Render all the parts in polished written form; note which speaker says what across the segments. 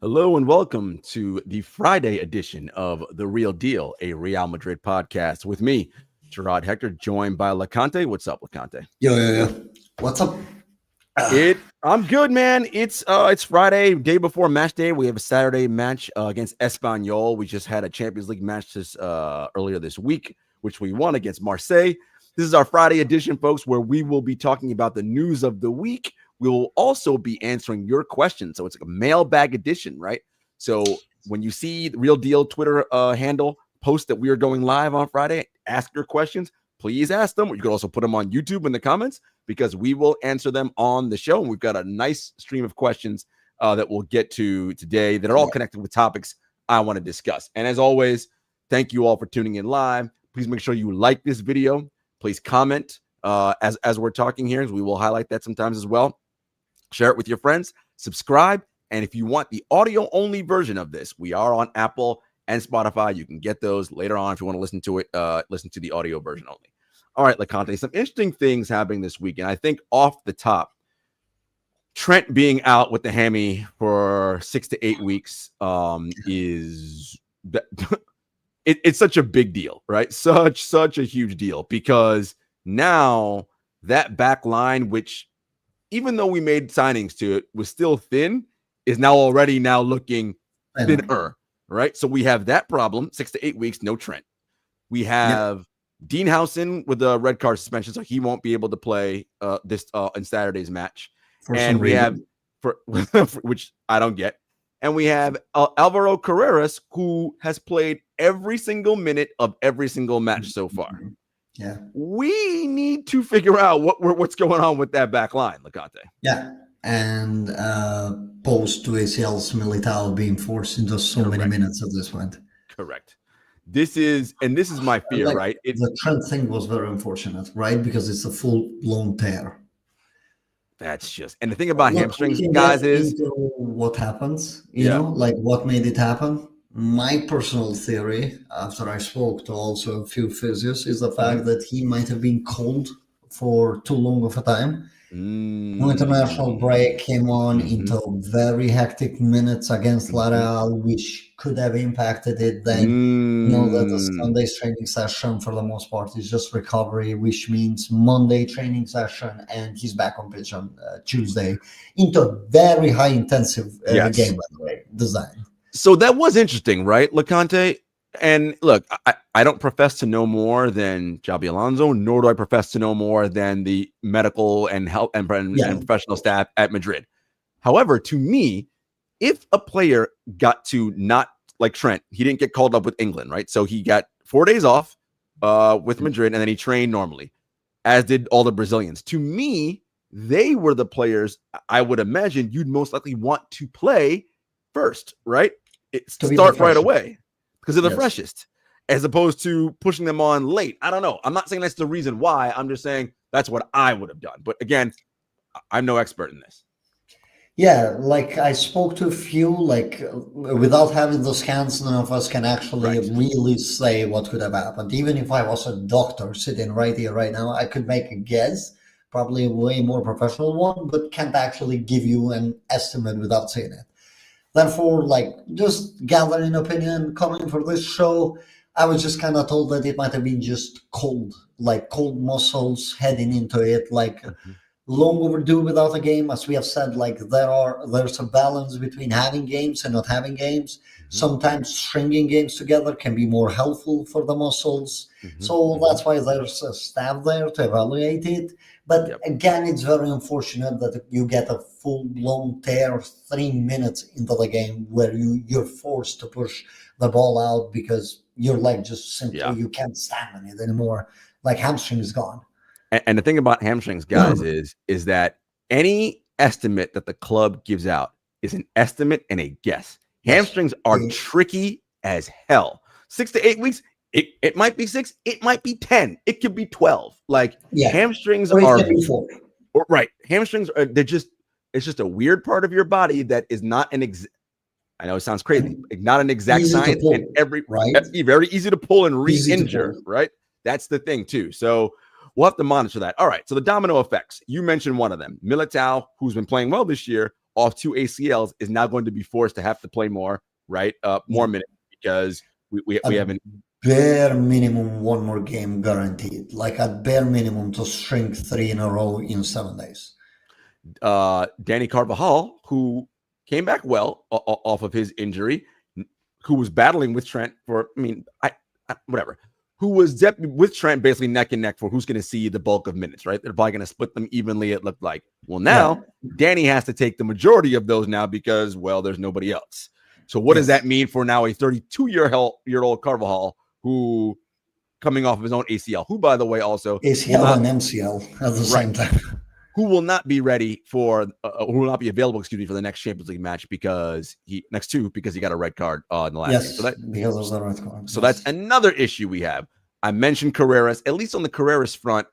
Speaker 1: Hello and welcome to the Friday edition of The Real Deal, a Real Madrid podcast with me, Jarod Hector, joined by Loconte. What's up, Loconte?
Speaker 2: Yo. What's up?
Speaker 1: I'm good, man. It's Friday, day before match day. We have a Saturday match against Espanol. We just had a Champions League match earlier this week, which we won against Marseille. This is our Friday edition, folks, where we will be talking about the news of the week. We will also be answering your questions. So it's like a mailbag edition, right? So when you see the Real Deal Twitter handle post that we are going live on Friday, ask your questions. Please ask them. You can also put them on YouTube in the comments because we will answer them on the show. And we've got a nice stream of questions that we'll get to today that are all connected with topics I want to discuss. And as always, thank you all for tuning in live. Please make sure you like this video. Please comment as we're talking here, as we will highlight that sometimes as well. Share it with your friends, subscribe, and if you want the audio-only version of this, we are on Apple and Spotify. You can get those later on if you want to listen to it, listen to the audio version only. All right, Loconte, some interesting things happening this week, and I think off the top, Trent being out with the hammy for 6 to 8 weeks it's such a big deal, right? Such a huge deal because now that back line, which even though we made signings to it, was still thin, is now looking thinner, right? So we have that problem, 6 to 8 weeks, no Trent. We have Dean Huijsen with a red card suspension, so he won't be able to play in Saturday's match. And we have, which I don't get. And we have Alvaro Carreras, who has played every single minute of every single match so far.
Speaker 2: Yeah,
Speaker 1: we need to figure out what's going on with that back line, Loconte.
Speaker 2: Yeah, and post to ACL's Militao being forced into so many minutes at this point.
Speaker 1: Correct. This is my fear, right?
Speaker 2: The Trent thing was very unfortunate, right? Because it's a full-blown tear.
Speaker 1: That's just, and the thing about hamstrings, guys, is
Speaker 2: what happens, you know, like what made it happen. My personal theory, after I spoke to also a few physios, is the fact that he might have been cold for too long of a time. No international break came on into very hectic minutes against Lareal, which could have impacted it. Then you know that the Sunday's training session for the most part is just recovery, which means Monday training session, and he's back on pitch on Tuesday into a very high intensive game, by the way, design.
Speaker 1: So that was interesting, right, Loconte? And look, I don't profess to know more than Xabi Alonso, nor do I profess to know more than the medical and health and professional staff at Madrid. However, to me, if a player got to not like Trent, he didn't get called up with England, right? So he got 4 days off with Madrid, and then he trained normally, as did all the Brazilians. To me, they were the players I would imagine you'd most likely want to play first, right? Start right away because they're the freshest, as opposed to pushing them on late. I don't know. I'm not saying that's the reason why. I'm just saying that's what I would have done. But again, I'm no expert in this.
Speaker 2: Yeah, like I spoke to a few, like without having the scans, none of us can actually really say what could have happened. Even if I was a doctor sitting right here, right now, I could make a guess, probably a way more professional one, but can't actually give you an estimate without seeing it. Therefore, like just gathering opinion, coming for this show, I was just kind of told that it might have been just cold, like cold muscles heading into it, like long overdue without a game. As we have said, like there's a balance between having games and not having games. Sometimes stringing games together can be more helpful for the muscles. So that's why there's a staff there to evaluate it. But again, it's very unfortunate that you get a full-blown tear 3 minutes into the game where you're forced to push the ball out because your leg just simply, you can't stand on it anymore. Like hamstring is gone.
Speaker 1: And the thing about hamstrings, guys, is that any estimate that the club gives out is an estimate and a guess. Hamstrings are tricky as hell. 6 to 8 weeks, it might be 6, it might be 10, it could be 12. Like hamstrings are right. Hamstrings are it's just a weird part of your body that is not I know it sounds crazy, not an exact science, and very easy to pull and re-injure, right? That's the thing too. So we'll have to monitor that. All right. So the domino effects, you mentioned one of them, Militao, who's been playing well this year, off 2 ACLs is now going to be forced to have to play more, right? More minutes because we haven't.
Speaker 2: Bare minimum 1 more game guaranteed. Like at bare minimum to shrink 3 in a row in 7 days.
Speaker 1: Danny Carvajal, who came back well off of his injury, who was battling with Trent for, whatever, who was with Trent basically neck and neck for who's going to see the bulk of minutes, right? They're probably going to split them evenly, it looked like. Well, now Danny has to take the majority of those now because, well, there's nobody else. So what does that mean for now a 32-year-old Carvajal who coming off of his own ACL, who, by the way, also
Speaker 2: ACL and MCL at the same time,
Speaker 1: who will not be ready for, who will not be available, for the next Champions League match because he got a red card in the last game. So
Speaker 2: because of the red card.
Speaker 1: So that's another issue we have. I mentioned Carreras. At least on the Carreras front,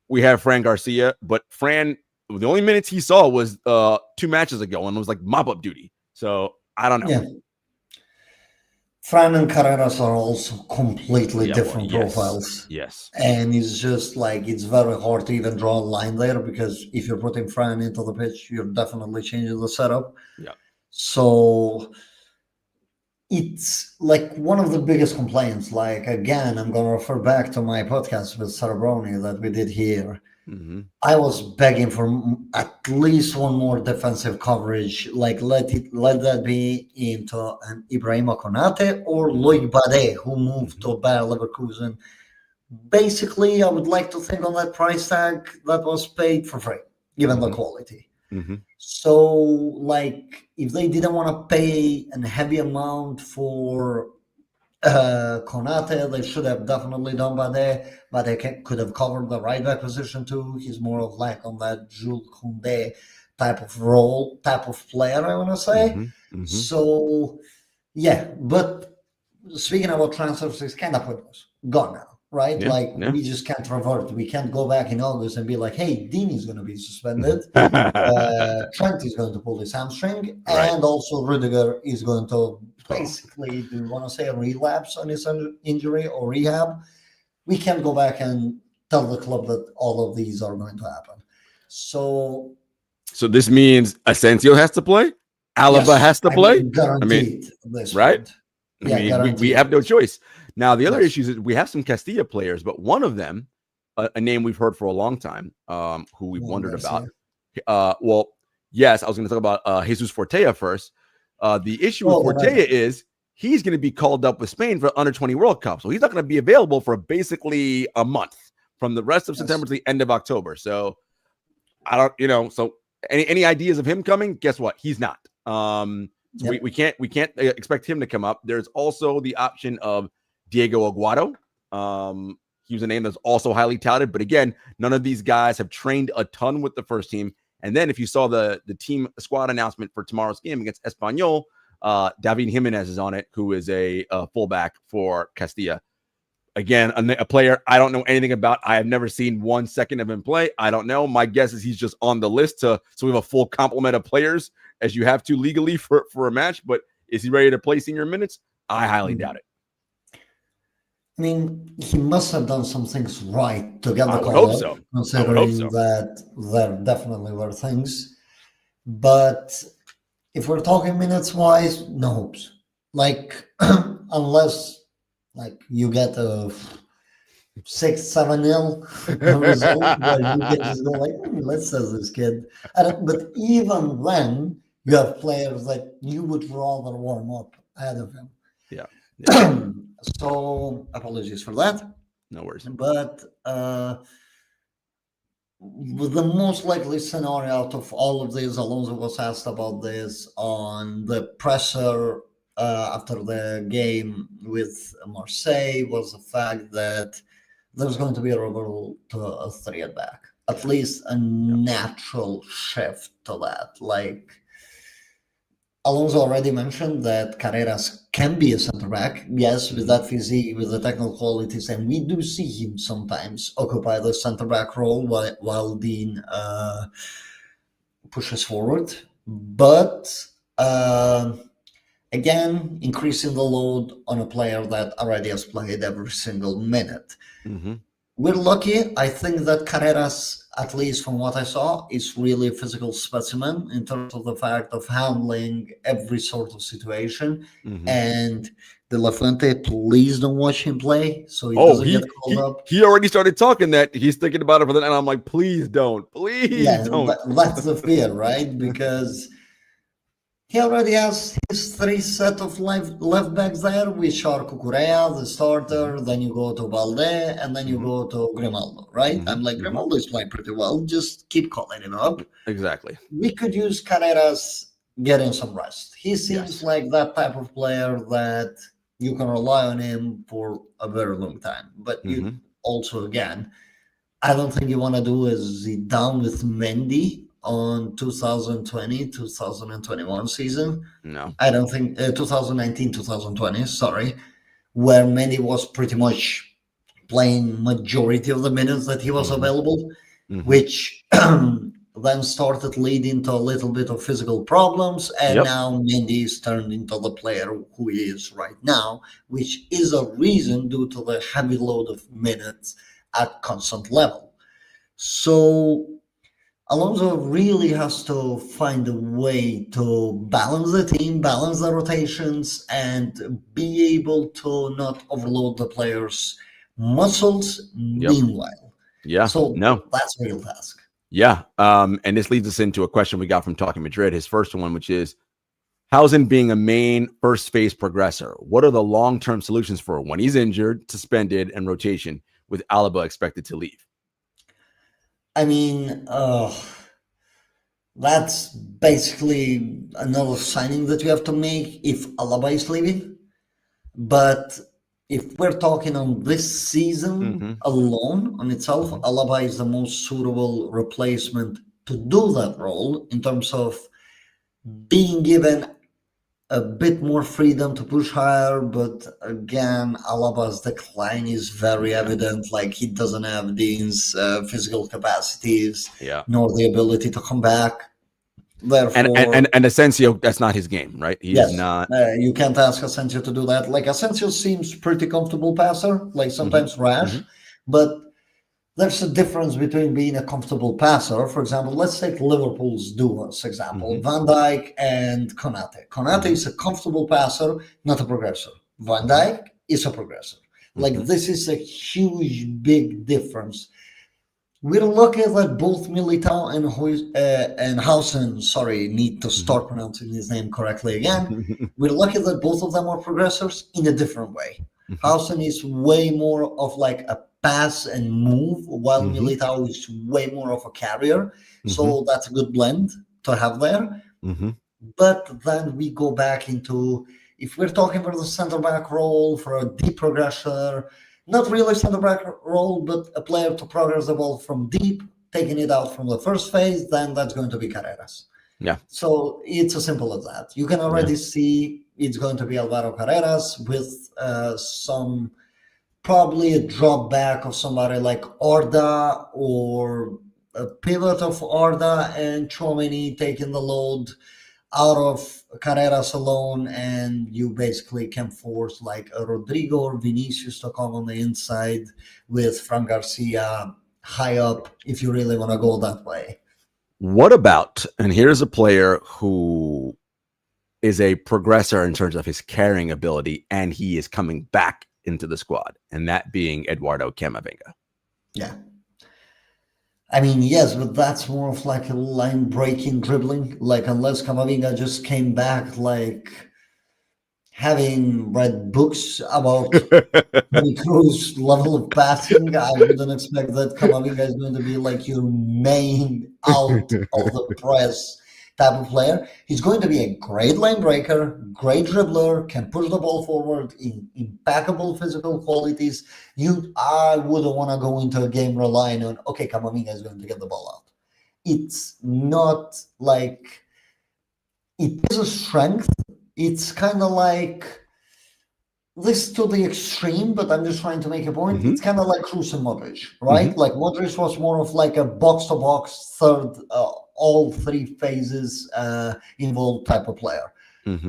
Speaker 1: we have Fran Garcia, but Fran, the only minutes he saw was 2 matches ago and it was like mop-up duty. So I don't know.
Speaker 2: Yeah. Fran and Carreras are also completely different profiles.
Speaker 1: Yes.
Speaker 2: And it's just like, it's very hard to even draw a line there because if you're putting Fran into the pitch, you're definitely changing the setup.
Speaker 1: Yeah.
Speaker 2: So it's like one of the biggest complaints. Like, again, I'm going to refer back to my podcast with Sarabroni that we did here.
Speaker 1: Mm-hmm.
Speaker 2: I was begging for at least 1 more defensive coverage. Like let that be into an Ibrahima Konate or Loic Bade, who moved to Bayer Leverkusen. Basically, I would like to think on that price tag that was paid for free, given the quality.
Speaker 1: Mm-hmm.
Speaker 2: So, like, if they didn't want to pay a heavy amount for Konate, they should have definitely done Bade, but they could have covered the right back position too. He's more of like on that Jules Koundé type of player, I want to say.
Speaker 1: Mm-hmm.
Speaker 2: So, yeah, but speaking about transfers, it's kind of pointless. Gone now, right? We just can't revert. We can't go back in August and be like, hey, Dean is going to be suspended. Trent is going to pull his hamstring.
Speaker 1: Right.
Speaker 2: And also Rudiger is going to basically, do you want to say a relapse on his injury or rehab? We can't go back and tell the club that all of these are going to happen. So
Speaker 1: this means Asensio has to play? Alaba has to play?
Speaker 2: Guaranteed.
Speaker 1: Right?
Speaker 2: Point.
Speaker 1: We have no choice. Now, the other issue is we have some Castilla players, but one of them, a name we've heard for a long time, who we've wondered about. Yes, I was going to talk about Jesus Fortea first. The issue with Fortea is he's going to be called up with Spain for under 20 World Cup. So he's not going to be available for basically a month from the rest of September to the end of October. So I don't, so any ideas of him coming? Guess what? He's not. We can't expect him to come up. There's also the option of Diego Aguado. He was a name that's also highly touted, but again, none of these guys have trained a ton with the first team. And then if you saw the team squad announcement for tomorrow's game against Espanol, David Jimenez is on it, who is a fullback for Castilla. Again, a player I don't know anything about. I have never seen 1 second of him play. I don't know. My guess is he's just on the list so we have a full complement of players as you have to legally for a match. But is he ready to play senior minutes? I highly doubt it.
Speaker 2: I mean, he must have done some things right to get the
Speaker 1: call up,
Speaker 2: considering that there definitely were things. But if we're talking minutes-wise, no hopes. Like, unless, like, you get a 6-7-0 result where you can just go like, let's sell this kid. But even then, you have players that you would rather warm up ahead of him.
Speaker 1: Yeah.
Speaker 2: So apologies for that.
Speaker 1: No worries.
Speaker 2: But the most likely scenario out of all of these, Alonso was asked about this on the presser after the game with Marseille, was the fact that there's going to be a reversal to a 3 at back, at least a natural shift to that. Like, Alonso already mentioned that Carreras can be a center back. Yes, with that physique, with the technical qualities, and we do see him sometimes occupy the center back role while Dean pushes forward. But again, increasing the load on a player that already has played every single minute.
Speaker 1: Mm-hmm.
Speaker 2: We're lucky. I think that Carreras, at least from what I saw, is really a physical specimen in terms of the fact of handling every sort of situation.
Speaker 1: Mhm.
Speaker 2: And De La Fuente, please don't watch him play so he
Speaker 1: Oh,
Speaker 2: doesn't
Speaker 1: he
Speaker 2: get called
Speaker 1: he
Speaker 2: up.
Speaker 1: he already started talking that he's thinking about it for that, and I'm like, please don't, please
Speaker 2: Yeah,
Speaker 1: don't.
Speaker 2: that's the fear, right? Because he already has his three set of left backs there, which are Cucurella, the
Speaker 1: Mhm,
Speaker 2: starter, then you go to Balde, and then you
Speaker 1: mhm,
Speaker 2: go to Grimaldo, right?
Speaker 1: mhm,
Speaker 2: I'm like,
Speaker 1: mhm.
Speaker 2: Grimaldo is playing pretty well. Just keep calling him up.
Speaker 1: Exactly.
Speaker 2: We could use Carreras getting some rest. He seems
Speaker 1: Yes.
Speaker 2: like that type of player that you can rely on him for a very long time. But you
Speaker 1: Mhm.
Speaker 2: also, again, I don't think you want to do is down with Mendy on 2020-2021 season.
Speaker 1: No.
Speaker 2: I don't think 2019-2020, sorry, where Mendy was pretty much playing majority of the minutes that he was
Speaker 1: Mhm,
Speaker 2: available,
Speaker 1: mhm.
Speaker 2: which then started leading to a little bit of physical problems, and
Speaker 1: Yep.
Speaker 2: now Mendy is turned into the player who he is right now, which is a reason due to the heavy load of minutes at constant level. So Alonso really has to find a way to balance the team, balance the rotations, and be able to not overload the players' muscles
Speaker 1: Yep.
Speaker 2: meanwhile.
Speaker 1: Yeah.
Speaker 2: So
Speaker 1: No.
Speaker 2: that's a real task.
Speaker 1: Yeah. And this leads us into a question we got from Talking Madrid. His first one, which is Housen being a main first phase progressor. What are the long term solutions for when he's injured, suspended, and rotation with Alaba expected to leave?
Speaker 2: I mean, that's basically another signing that you have to make if Alaba is leaving. But if we're talking on this season
Speaker 1: Mm-hmm.
Speaker 2: alone on itself,
Speaker 1: Mm-hmm.
Speaker 2: Alaba is the most suitable replacement to do that role in terms of being given a bit more freedom to push higher. But again, Alaba's decline is very
Speaker 1: Yeah.
Speaker 2: evident. Like he doesn't have these physical capacities
Speaker 1: Yeah.
Speaker 2: nor the ability to come back.
Speaker 1: And
Speaker 2: Therefore,
Speaker 1: and and Asensio, that's not his game, right? He is
Speaker 2: yes,
Speaker 1: not.
Speaker 2: you can't ask Asensio to do that. Like Asensio seems pretty comfortable passer, like
Speaker 1: Mm-hmm.
Speaker 2: sometimes rash,
Speaker 1: Mm-hmm.
Speaker 2: but there's a difference between being a comfortable passer. For example, let's take Liverpool's duos example:
Speaker 1: Mm-hmm.
Speaker 2: Van Dijk and Konate. Konate
Speaker 1: Mm-hmm.
Speaker 2: is a comfortable passer, not a progressor. Van
Speaker 1: Mm-hmm.
Speaker 2: Dijk is a progressor. Like
Speaker 1: Mm-hmm.
Speaker 2: this is a huge, big difference. We're lucky that both Militao and Hausen, sorry, need to
Speaker 1: Mm-hmm.
Speaker 2: start pronouncing his name correctly again. We're lucky that both of them are progressors in a different way.
Speaker 1: Mm-hmm.
Speaker 2: Hausen is way more of like a pass and move, while
Speaker 1: Mm-hmm.
Speaker 2: Militao is way more of a carrier.
Speaker 1: Mm-hmm.
Speaker 2: So that's a good blend to have there.
Speaker 1: Mm-hmm.
Speaker 2: But then we go back into if we're talking for the center back role, for a deep progressor, not really center back role, but a player to progress the ball from deep, taking it out from the first phase, then that's going to be Carreras.
Speaker 1: Yeah.
Speaker 2: So it's as simple as that. You can
Speaker 1: Yeah.
Speaker 2: already see it's going to be Alvaro Carreras with some probably a drop back of somebody like Orda or a pivot of Orda and Chouameni taking the load out of Carreras alone, and you basically can force like a Rodrigo or Vinicius to come on the inside with Fran Garcia high up if you really want to go that way.
Speaker 1: What about, and here's a player who is a progressor in terms of his carrying ability, and he is coming back into the squad, and that being Eduardo Camavinga.
Speaker 2: Yeah. I mean, yes, but that's more of like a line breaking dribbling. Like, unless Camavinga just came back, like having read books about Tony Cruz level of passing, I wouldn't expect that Camavinga is going to be like your main out of the press type of player. He's going to be a great line breaker, great dribbler, can push the ball forward, impeccable physical qualities. I wouldn't want to go into a game relying on, okay, Camavinga is going to get the ball out. It's not like it is a strength. It's kind of like this to the extreme, but I'm just trying to make a point.
Speaker 1: Mm-hmm.
Speaker 2: It's kind of like Kroos and Modric, right?
Speaker 1: Mm-hmm.
Speaker 2: Like Modric was more of like a box-to-box third, all three phases involved type of player.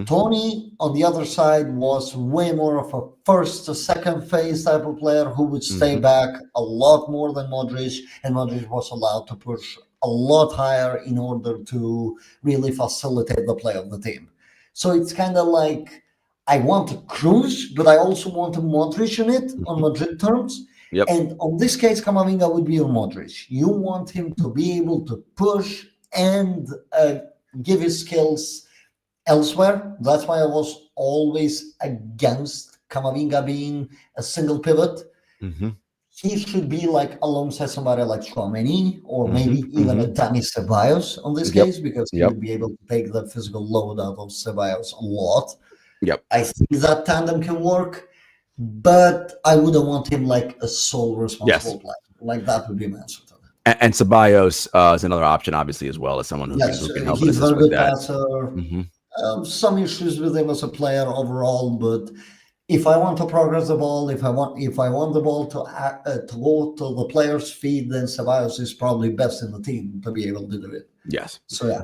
Speaker 2: Tony, on the other side, was way more of a first to second phase type of player who would stay back a lot more than Modric, and Modric was allowed to push a lot higher in order to really facilitate the play of the team. So it's kind of like I want to cruise, but I also want to Modric in it on Madrid terms.
Speaker 1: Yep.
Speaker 2: And on this case, Camavinga would be your Modric. You want him to be able to push and give his skills elsewhere. That's why I was always against Camavinga being a single pivot. He should be like alongside somebody like Tchouaméni or maybe even a Dani Ceballos on this case, because he would be able to take the physical load out of Ceballos a lot. I think that tandem can work, but I wouldn't want him like a sole responsible player. Like that would be my answer to that.
Speaker 1: And Ceballos is another option, obviously, as well as someone who can help
Speaker 2: he's
Speaker 1: us
Speaker 2: a
Speaker 1: with
Speaker 2: good
Speaker 1: that.
Speaker 2: passer. Some issues with him as a player overall, but if I want to progress the ball, if I want the ball to go to the player's feet, then Ceballos is probably best in the team to be able to do it.
Speaker 1: Yes.
Speaker 2: So yeah.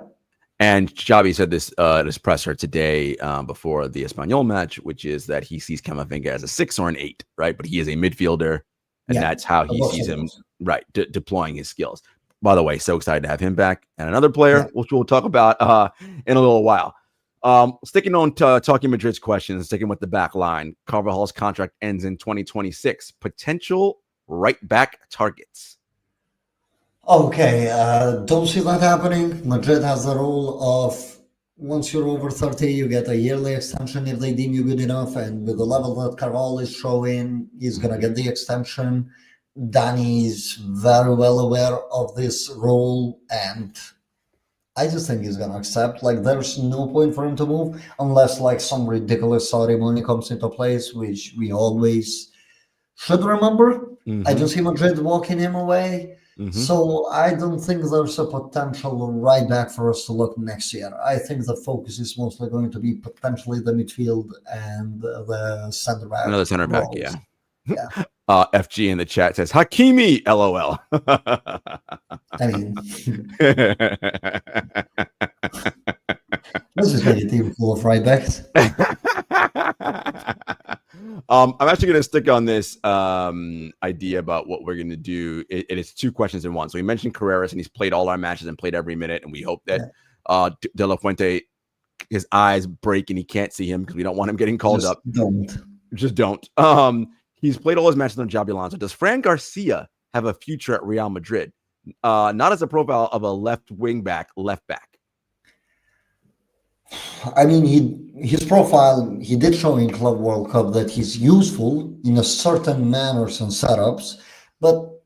Speaker 1: And Xabi said this at his presser today before the Espanol match, which is that he sees Camavinga as a 6 or an 8, right? But he is a midfielder, and that's how he sees him, right, deploying his skills. By the way, so excited to have him back. And another player, which we'll talk about in a little while. Sticking on to talking Madrid's questions, sticking with the back line, Carvajal's contract ends in 2026. Potential right back targets.
Speaker 2: Okay, don't see that happening. Madrid has the rule of once you're over 30, you get a yearly extension if they deem you good enough. And with the level that Carvajal is showing, he's going to get the extension. Danny is very well aware of this rule, and I just think he's going to accept. Like, there's no point for him to move unless, like, some ridiculous Saudi money comes into place, which we always should remember. I don't see Madrid walking him away. So I don't think there's a potential right back for us to look next year. I think the focus is mostly going to be potentially the midfield and the center back.
Speaker 1: Another center back,
Speaker 2: roles.
Speaker 1: yeah. FG in the chat says Hakimi, LOL.
Speaker 2: I mean, let's just make a team full of right backs.
Speaker 1: I'm actually going to stick on this idea about what we're going to do. It is 2 questions in one. So we mentioned Carreras, and he's played all our matches and played every minute. And we hope that De La Fuente, his eyes break and he can't see him because we don't want him getting called up. Just don't. He's played all his matches on Xabi Alonso. Does Fran Garcia have a future at Real Madrid? Not as a profile of a left wing back, left back.
Speaker 2: I mean, his profile, he did show in Club World Cup that he's useful in a certain manners and setups, but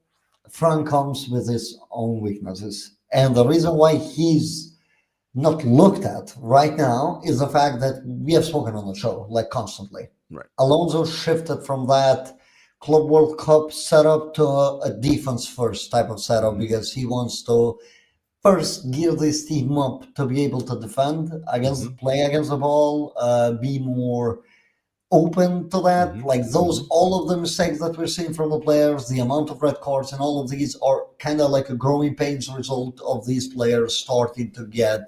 Speaker 2: Fran comes with his own weaknesses. And the reason why he's not looked at right now is the fact that we have spoken on the show, like, constantly.
Speaker 1: Right.
Speaker 2: Alonso shifted from that Club World Cup setup to a defense first type of setup because he wants to first gear this team up to be able to defend against, play against the ball, be more open to that. Like those, all of the mistakes that we're seeing from the players, the amount of red cards and all of these are kind of like a growing pains result of these players starting to get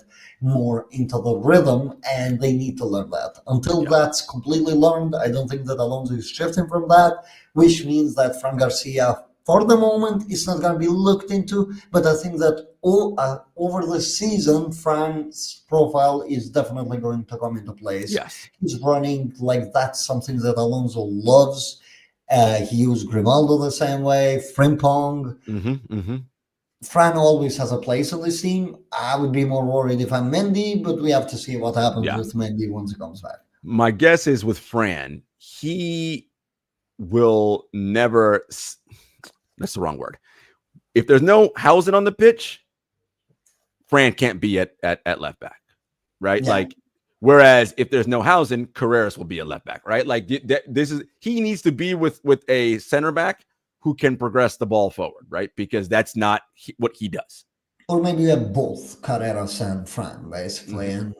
Speaker 2: more into the rhythm, and they need to learn that. Until that's completely learned, I don't think that Alonso is shifting from that, which means that Fran Garcia, for the moment, is not going to be looked into, but I think that over the season, Fran's profile is definitely going to come into place.
Speaker 1: Yes.
Speaker 2: He's running like that's something that Alonso loves. He used Grimaldo the same way, Frimpong. Fran always has a place on this team. I would be more worried if I'm Mendy, but we have to see what happens with Mendy once he comes back.
Speaker 1: My guess is with Fran, he will never... That's the wrong word. If there's no Huijsen on the pitch, Fran can't be at left back, right? Like, whereas if there's no Huijsen, Carreras will be a left back, right? Like, he needs to be with a center back who can progress the ball forward, right? Because that's not what he does.
Speaker 2: Or maybe you have both Carreras and Fran, basically. And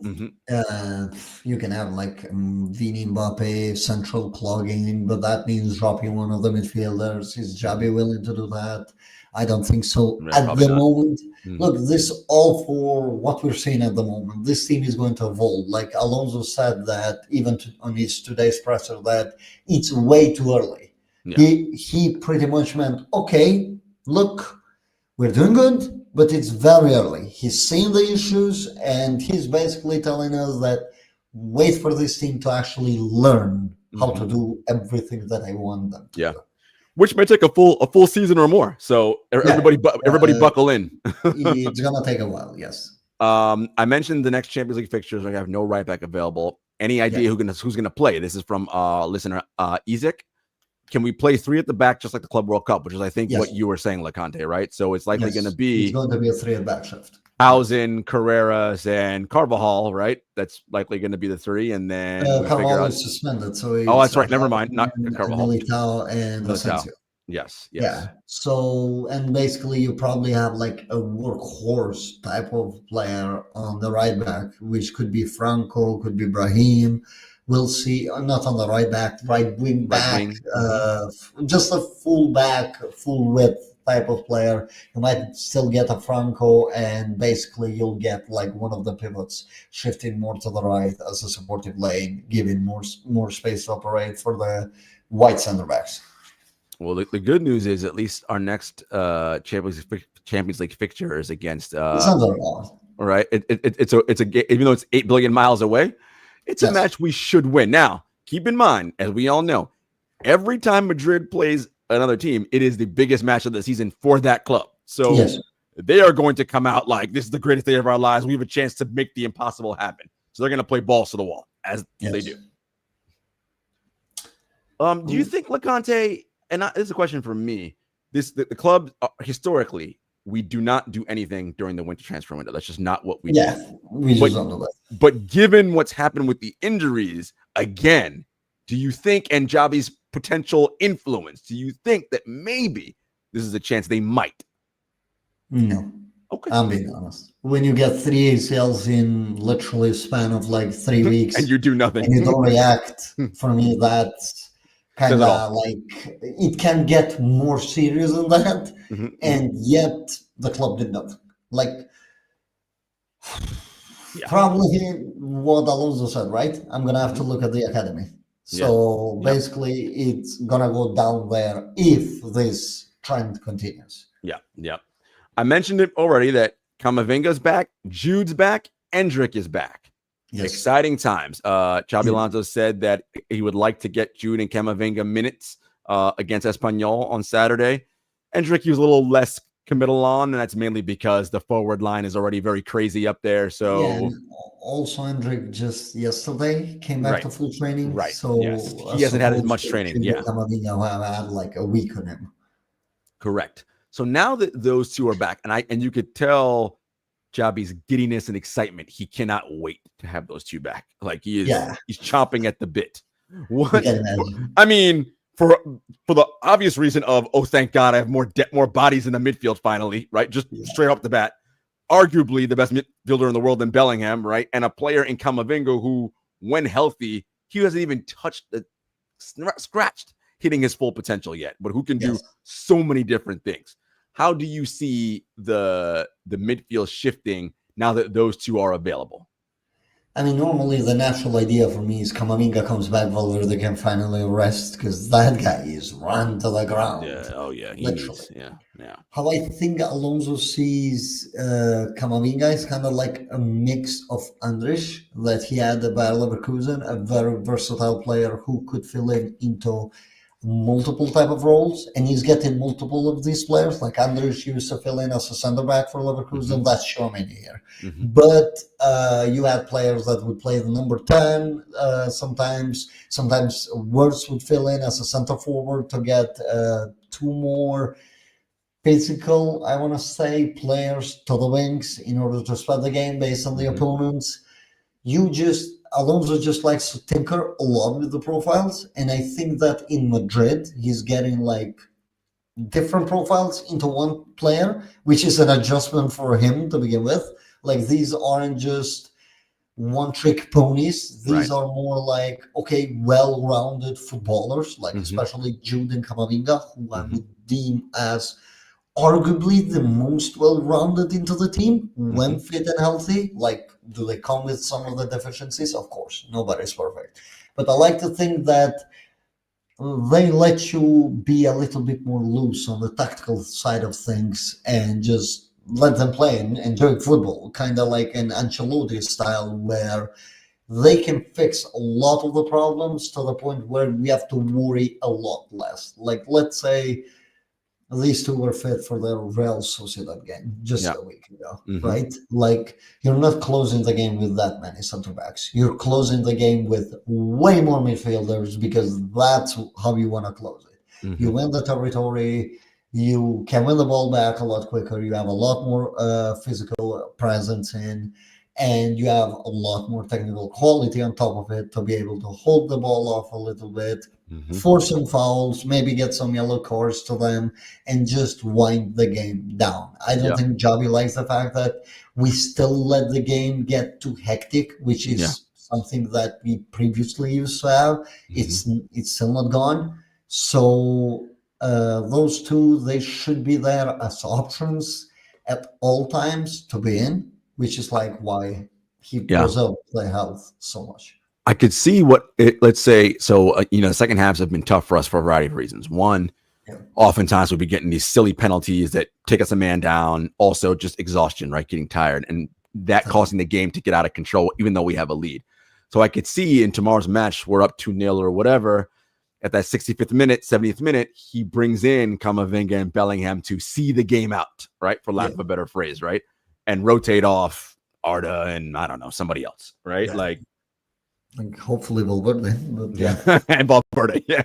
Speaker 2: you can have like Vini Mbappe central clogging, but that means dropping one of the midfielders. Is Xabi willing to do that? I don't think so
Speaker 1: No,
Speaker 2: at
Speaker 1: probably
Speaker 2: the
Speaker 1: not.
Speaker 2: moment.
Speaker 1: Mm.
Speaker 2: Look, this all for what we're seeing at the moment. This team is going to evolve. Like Alonso said that even on his today's presser that it's way too early.
Speaker 1: Yeah.
Speaker 2: He pretty much meant, okay, look, we're doing good, but it's very early. He's seen the issues and he's basically telling us that wait for this team to actually learn how to do everything that I want them to do.
Speaker 1: Which may take a full season or more. So everybody buckle in.
Speaker 2: It's gonna take a while, yes.
Speaker 1: I mentioned the next Champions League fixtures. I have no right back available. Any idea who's gonna play? This is from listener Isaac. Can we play 3 at the back just like the Club World Cup, which is I think what you were saying, Loconte, right? So it's likely going to be
Speaker 2: it's going to be a 3 at back shift.
Speaker 1: Huijsen, Carreras, and Carvajal, right? That's likely going to be the 3, and then
Speaker 2: Carvajal is suspended, so
Speaker 1: that's right. Never mind, not Carvajal.
Speaker 2: Militao and Asensio.
Speaker 1: Yes.
Speaker 2: Yeah. So, and basically, you probably have like a workhorse type of player on the right back, which could be Franco, could be Brahim. We'll see. Not on the right back, right wing back. Just a full back, full width type of player. You might still get a Franco, and basically you'll get like one of the pivots shifting more to the right as a supportive lane, giving more space to operate for the white center backs.
Speaker 1: Well, the good news is at least our next Champions League fixture is against.
Speaker 2: It's not very long.
Speaker 1: Right. It's a even though it's 8 billion miles away. It's a match we should win. Now, keep in mind, as we all know, every time Madrid plays another team, it is the biggest match of the season for that club. So they are going to come out like this is the greatest day of our lives. We have a chance to make the impossible happen. So they're going to play balls to the wall as they do. Do you think, Loconte, and this is a question for me, the club historically, we do not do anything during the winter transfer window. That's just not what we do.
Speaker 2: We just don't do that.
Speaker 1: But given what's happened with the injuries, again, do you think, and Xabi's potential influence, do you think that maybe this is a chance they might?
Speaker 2: No.
Speaker 1: Okay.
Speaker 2: I'm being honest. When you get 3 ACLs in literally a span of like 3 weeks
Speaker 1: and you do nothing
Speaker 2: and you don't react, for me, that's kind of like it can get more serious than that. And yet the club did nothing. Like probably what Alonso said, right? I'm gonna have to look at the academy. So basically it's gonna go down there if this trend continues.
Speaker 1: I mentioned it already that Camavinga's back, Jude's back, Endrick is back. Exciting times. Xabi Alonso said that he would like to get Jude and Camavinga minutes against Espanol on Saturday. Endrick, he was a little less committal on, and that's mainly because the forward line is already very crazy up there. So
Speaker 2: also Endrick just yesterday came back to full training. So
Speaker 1: he hasn't had as much training.
Speaker 2: Camavinga had like a week on him.
Speaker 1: Correct. So now that those two are back, and you could tell Xabi's giddiness and excitement. He cannot wait to have those two back. Like he's chomping at the bit. What? I mean, for the obvious reason of, oh, thank God I have more bodies in the midfield finally, right? Just straight off the bat. Arguably the best midfielder in the world in Bellingham, right? And a player in Camavinga who, when healthy, he hasn't even scratched hitting his full potential yet, but who can do so many different things. How do you see the midfield shifting now that those two are available?
Speaker 2: I mean, normally the natural idea for me is Camavinga comes back, Valverde can finally rest because that guy is run to the ground.
Speaker 1: Literally.
Speaker 2: How I think Alonso sees Camavinga is kind of like a mix of Andrich that he had at Bayer Leverkusen, a very versatile player who could fill into multiple type of roles, and he's getting multiple of these players. Like Andrich used to fill in as a center back for Leverkusen. That's Schumann here. But you had players that would play the number 10. Sometimes Wirtz would fill in as a center forward to get 2 more physical, I want to say, players to the wings in order to spread the game based on the opponents. Alonso just likes to tinker a lot with the profiles, and I think that in Madrid he's getting like different profiles into one player, which is an adjustment for him to begin with. Like these aren't just one-trick ponies. These are more like well-rounded footballers, like especially Jude and Camavinga, who I would deem as arguably the most well-rounded into the team when
Speaker 1: Mm-hmm.
Speaker 2: fit and healthy. Like, do they come with some of the deficiencies? Of course, nobody's perfect. But I like to think that they let you be a little bit more loose on the tactical side of things and just let them play and enjoy football, kind of like an Ancelotti style where they can fix a lot of the problems to the point where we have to worry a lot less. Like, let's say these two were fit for the Real Sociedad game just
Speaker 1: Yeah.
Speaker 2: a week ago,
Speaker 1: Mm-hmm.
Speaker 2: right? Like, you're not closing the game with that many center backs. You're closing the game with way more midfielders because that's how you want to close it.
Speaker 1: Mm-hmm.
Speaker 2: You win the territory, you can win the ball back a lot quicker, you have a lot more physical presence in, and you have a lot more technical quality on top of it to be able to hold the ball off a little bit,
Speaker 1: Mm-hmm.
Speaker 2: force some fouls, maybe get some yellow cards to them, and just wind the game down. I don't
Speaker 1: Yeah.
Speaker 2: think Xabi likes the fact that we still let the game get too hectic, which
Speaker 1: Yeah.
Speaker 2: is something that we previously used to have.
Speaker 1: Mm-hmm.
Speaker 2: It's still not gone. So those two, they should be there as options at all times to be in, which is like why he
Speaker 1: Yeah.
Speaker 2: preserved the health so much.
Speaker 1: I could see what it, let's say, so, the second halves have been tough for us for a variety of reasons. One,
Speaker 2: Yeah.
Speaker 1: oftentimes we'll be getting these silly penalties that take us a man down. Also, just exhaustion, right? Getting tired, and that causing the game to get out of control, even though we have a lead. So I could see in tomorrow's match, we're up 2-0 or whatever. At that 65th minute, 70th minute, he brings in Camavinga and Bellingham to see the game out, right? For lack
Speaker 2: Yeah.
Speaker 1: of a better phrase, right? And rotate off Arda and I don't know, somebody else, right?
Speaker 2: Yeah.
Speaker 1: Like
Speaker 2: hopefully Valverde, but yeah.
Speaker 1: and Valverde, yeah.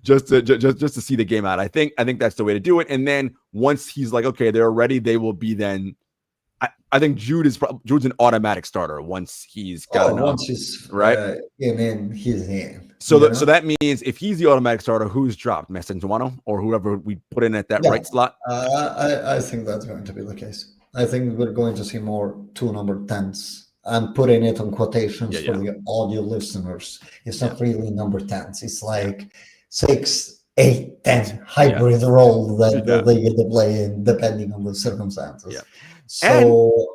Speaker 1: just to see the game out. I think that's the way to do it. And then once he's like, okay, they're ready, they will be then. I think Jude's an automatic starter once he's got enough,
Speaker 2: Once he's
Speaker 1: right?
Speaker 2: he's in.
Speaker 1: So that means if he's the automatic starter, who's dropped? Messenjuano or whoever we put in at that right slot?
Speaker 2: I think that's going to be the case. I think we're going to see more 2 number 10s. I'm putting it on quotations for the audio listeners. It's not really number 10s. It's like 6, 8, 10 hybrid role that they get to play in depending on the circumstances.
Speaker 1: Yeah.
Speaker 2: So
Speaker 1: and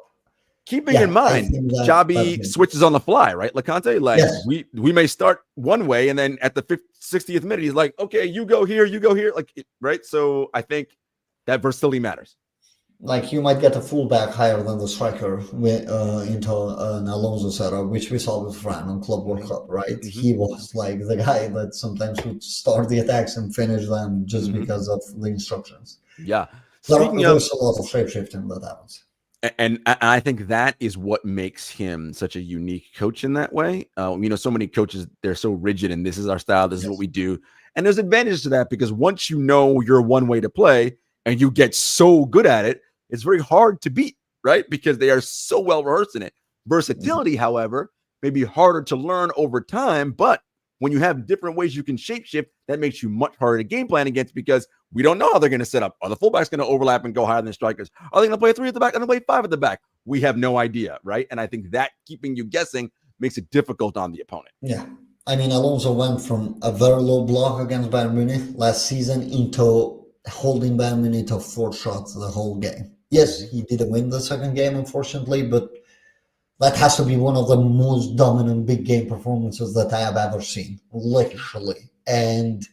Speaker 1: keeping in mind, Xabi switches on the fly, right? Loconte, like we may start one way, and then at the 60th minute, he's like, okay, you go here, like, right? So I think that versatility matters.
Speaker 2: Like, you might get a fullback higher than the striker into an Alonso setup, which we saw with Fran on Club World Cup, right? Mm-hmm. He was like the guy that sometimes would start the attacks and finish them just because of the instructions.
Speaker 1: Yeah.
Speaker 2: There's a lot of shape-shifting that happens.
Speaker 1: And I think that is what makes him such a unique coach in that way. So many coaches, they're so rigid and this is our style, this is what we do. And there's advantages to that because once you know your one way to play and you get so good at it, it's very hard to beat, right? Because they are so well rehearsed in it. Versatility, however, may be harder to learn over time, but when you have different ways you can shapeshift, that makes you much harder to game plan against because we don't know how they're going to set up. Are the fullbacks going to overlap and go higher than strikers? Are they going to play 3 at the back? Are they going to play 5 at the back? We have no idea, right? And I think that keeping you guessing makes it difficult on the opponent.
Speaker 2: Yeah. I mean, Alonso went from a very low block against Bayern Munich last season into holding Bayern Munich to 4 shots the whole game. Yes, he didn't win the second game, unfortunately, but that has to be one of the most dominant big game performances that I have ever seen, literally. And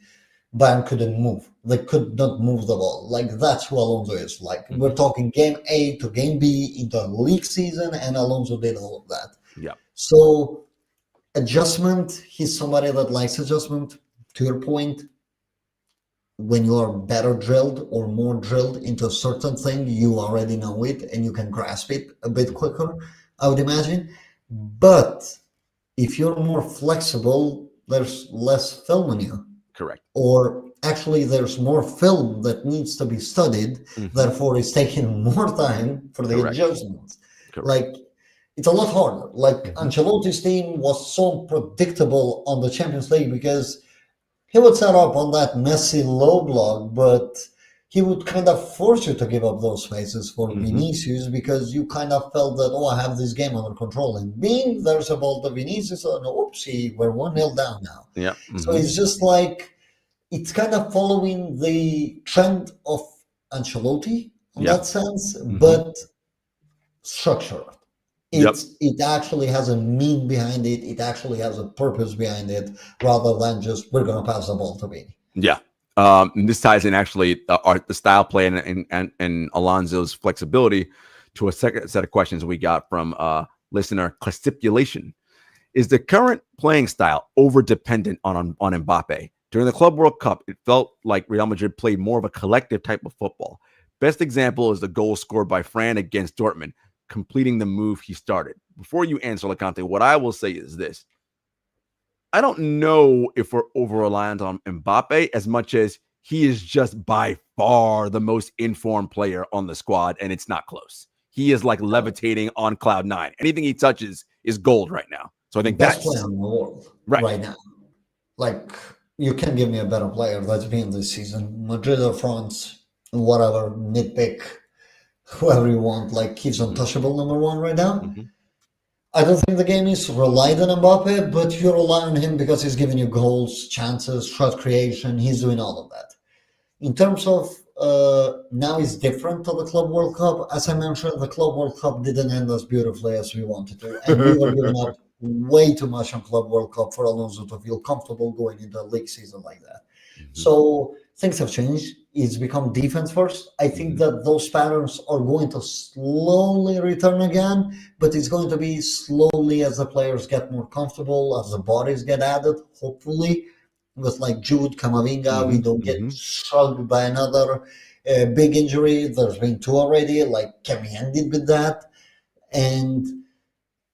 Speaker 2: Bayern couldn't move. They could not move the ball. Like, that's who Alonso is. Like, we're talking game A to game B into the league season, and Alonso did all of that.
Speaker 1: Yeah.
Speaker 2: So, adjustment, he's somebody that likes adjustment. To your point, when you are better drilled or more drilled into a certain thing, you already know it and you can grasp it a bit quicker, I would imagine. But if you're more flexible, there's less film on you.
Speaker 1: Correct.
Speaker 2: Or actually, there's more film that needs to be studied. Therefore, it's taking more time for the adjustments. Like, it's a lot harder. Like, Ancelotti's team was so predictable on the Champions League because he would set up on that messy low block, but he would kind of force you to give up those spaces for Vinicius because you kind of felt that, I have this game under control. And being there's a ball to Vinicius, oopsie, we're 1-0 down now.
Speaker 1: Yeah.
Speaker 2: So it's just like, it's kind of following the trend of Ancelotti in
Speaker 1: Yeah.
Speaker 2: that sense, but structured. It actually has a mean behind it. It actually has a purpose behind it, rather than just we're going to pass the ball to Vini.
Speaker 1: Yeah. And this ties in actually the style play and Alonso's flexibility to a second set of questions we got from listener Stipulation. Is the current playing style over dependent on Mbappe? During the Club World Cup, it felt like Real Madrid played more of a collective type of football. Best example is the goal scored by Fran against Dortmund, completing the move he started. Before you answer, Loconte, what I will say is this. I don't know if we're over-reliant on Mbappe as much as he is just by far the most informed player on the squad, and it's not close. He is like levitating on cloud 9. Anything he touches is gold right now. So I think
Speaker 2: best player in the world right now. Like, you can give me a better player that's been this season. Madrid or France, whatever, nitpick, whoever you want. Like, he's untouchable number one right now. I don't think the game is relied on Mbappe, but you rely on him because he's giving you goals, chances, shot creation. He's doing all of that. In terms of now it's different to the Club World Cup. As I mentioned, the Club World Cup didn't end as beautifully as we wanted to. And we were giving up way too much on Club World Cup for Alonso to feel comfortable going into a league season like that. So things have changed. It's become defense first. I think that those patterns are going to slowly return again, but it's going to be slowly as the players get more comfortable, as the bodies get added, hopefully. With like Jude, Camavinga, we don't get shrugged by another big injury. There's been 2 already, like can we end it with that? And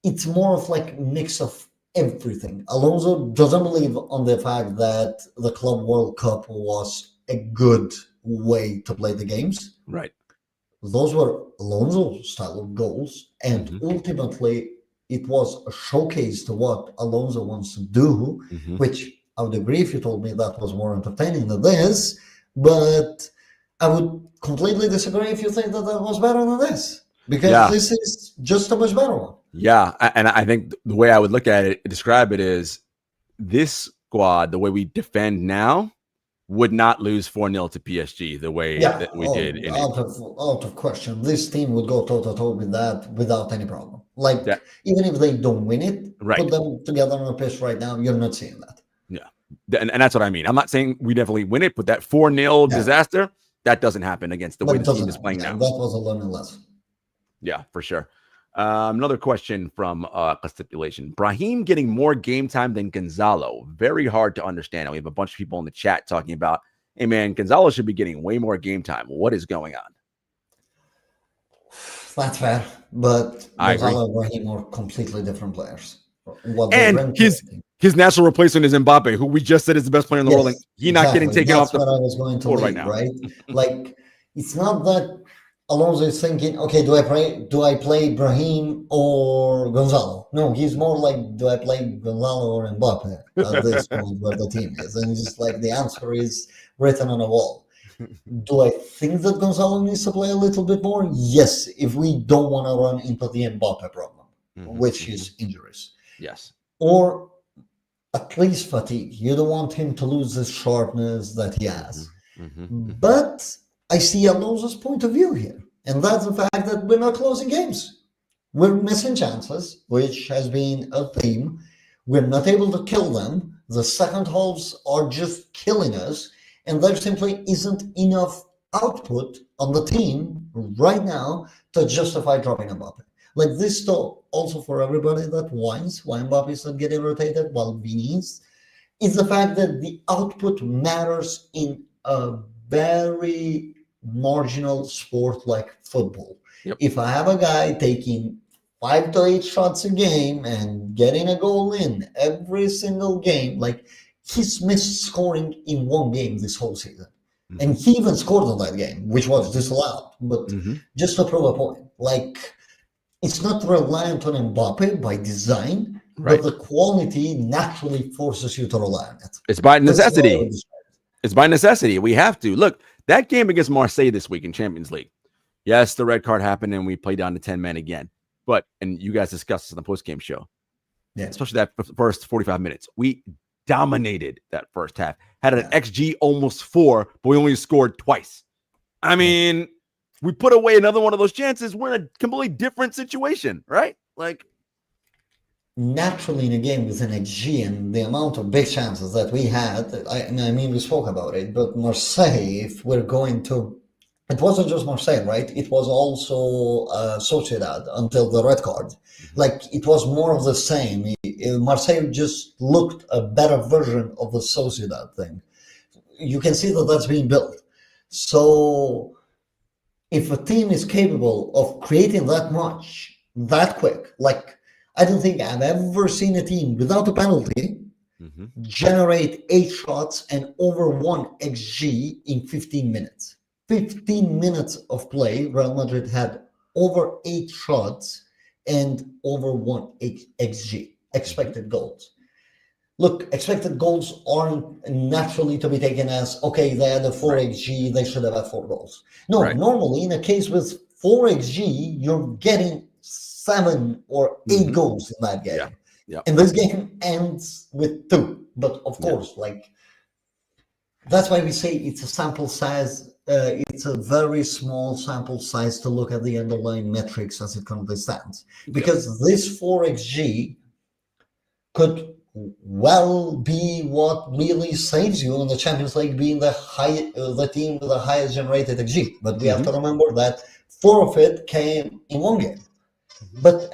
Speaker 2: it's more of like mix of everything. Alonso doesn't believe on the fact that the Club World Cup was a good way to play the games.
Speaker 1: Right.
Speaker 2: Those were Alonso style of goals, and ultimately it was a showcase to what Alonso wants to do, which I would agree if you told me that was more entertaining than this, but I would completely disagree if you think that that was better than this, because this is just a much better one.
Speaker 1: Yeah, and I think the way I would look at it, describe it, is this squad, the way we defend now, would not lose 4-0 to PSG the way that we did.
Speaker 2: Out of question. This team would go toe-to-toe with that without any problem. Like, even if they don't win it, put them together on a pitch right now, you're not seeing that.
Speaker 1: Yeah, and that's what I mean. I'm not saying we definitely win it, but that 4-0 disaster, that doesn't happen against the way the team is playing now.
Speaker 2: That was a learning lesson.
Speaker 1: Yeah, for sure. Another question from Stipulation. Brahim getting more game time than Gonzalo. Very hard to understand. We have a bunch of people in the chat talking about, hey, man, Gonzalo should be getting way more game time. What is going on?
Speaker 2: That's fair, but Gonzalo and Brahim are completely different players.
Speaker 1: And his natural replacement is Mbappe, who we just said is the best player in the world. And he's not getting taken off the
Speaker 2: floor. That's what I was going to leave,
Speaker 1: right now.
Speaker 2: Right? Like, it's not that Alonso is thinking, okay, do I play Brahim or Gonzalo? No, he's more like, do I play Gonzalo or Mbappe at this point where the team is? And it's just like the answer is written on a wall. Do I think that Gonzalo needs to play a little bit more? Yes, if we don't want to run into the Mbappe problem, which is injuries.
Speaker 1: Yes.
Speaker 2: Or at least fatigue. You don't want him to lose the sharpness that he has. But I see Alonso's point of view here, and that's the fact that we're not closing games. We're missing chances, which has been a theme. We're not able to kill them. The second halves are just killing us, and there simply isn't enough output on the team right now to justify dropping Mbappe. Like this, though, also for everybody that whines why Mbappe is not getting rotated while Vini is the fact that the output matters in a very marginal sport like football. If I have a guy taking 5 to 8 shots a game and getting a goal in every single game, like he's missed scoring in one game this whole season. And he even scored in that game, which was disallowed. But just to prove a point, like, it's not reliant on Mbappe by design, but the quality naturally forces you to rely on it.
Speaker 1: It's by necessity. It's by necessity. We have to. Look, that game against Marseille this week in Champions League. Yes, the red card happened and we played down to 10 men again. But, and you guys discussed this in the post-game show, especially that first 45 minutes. We dominated that first half. Had an XG almost 4, but we only scored twice. I mean, we put away another one of those chances. We're in a completely different situation, right? Like,
Speaker 2: naturally in a game with an XG and the amount of big chances that we had, I mean, we spoke about it, but Marseille, if we're going to, it wasn't just Marseille, right? It was also Sociedad until the red card. Like, it was more of the same. Marseille just looked a better version of the Sociedad thing. You can see that that's being built. So if a team is capable of creating that much, that quick, like, I don't think I've ever seen a team without a penalty generate 8 shots and over 1 XG in 15 minutes. 15 minutes of play, Real Madrid had over 8 shots and over 1 XG, expected goals. Look, expected goals aren't naturally to be taken as, okay, they had a 4 XG, they should have had 4 goals. No, normally in a case with 4 XG, you're getting 7 or 8 goals in that game.
Speaker 1: Yeah.
Speaker 2: And this game ends with 2. But of course, like, that's why we say it's a sample size. It's a very small sample size to look at the underlying metrics as it currently stands. Because this 4 XG could well be what really saves you in the Champions League, being the team with the highest generated XG. But we have to remember that 4 of it came in one game. But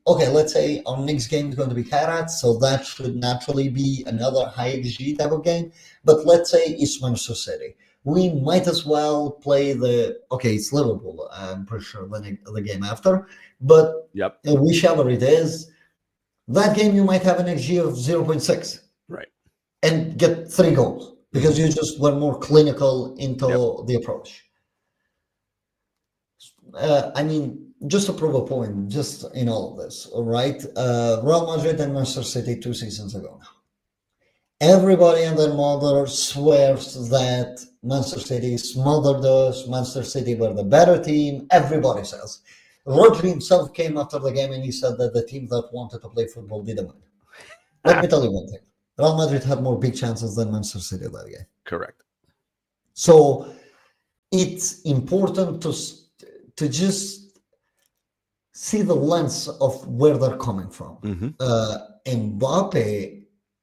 Speaker 2: okay, let's say our next game is going to be Kairat, so that should naturally be another high XG type of game. But let's say it's Manchester City. We might as well play it's Liverpool, I'm pretty sure, the game after. But whichever it is, that game you might have an XG of 0.6.
Speaker 1: Right.
Speaker 2: And get 3 goals because you just were more clinical into the approach. I mean, just to prove a point, just in all of this, all right? Real Madrid and Manchester City 2 seasons ago now. Everybody and their mother swears that Manchester City smothered us, Manchester City were the better team, everybody says. Rodri himself came after the game and he said that the team that wanted to play football didn't win. Let me tell you one thing. Real Madrid had more big chances than Manchester City that game.
Speaker 1: Correct.
Speaker 2: So it's important to just see the lens of where they're coming from. Mbappe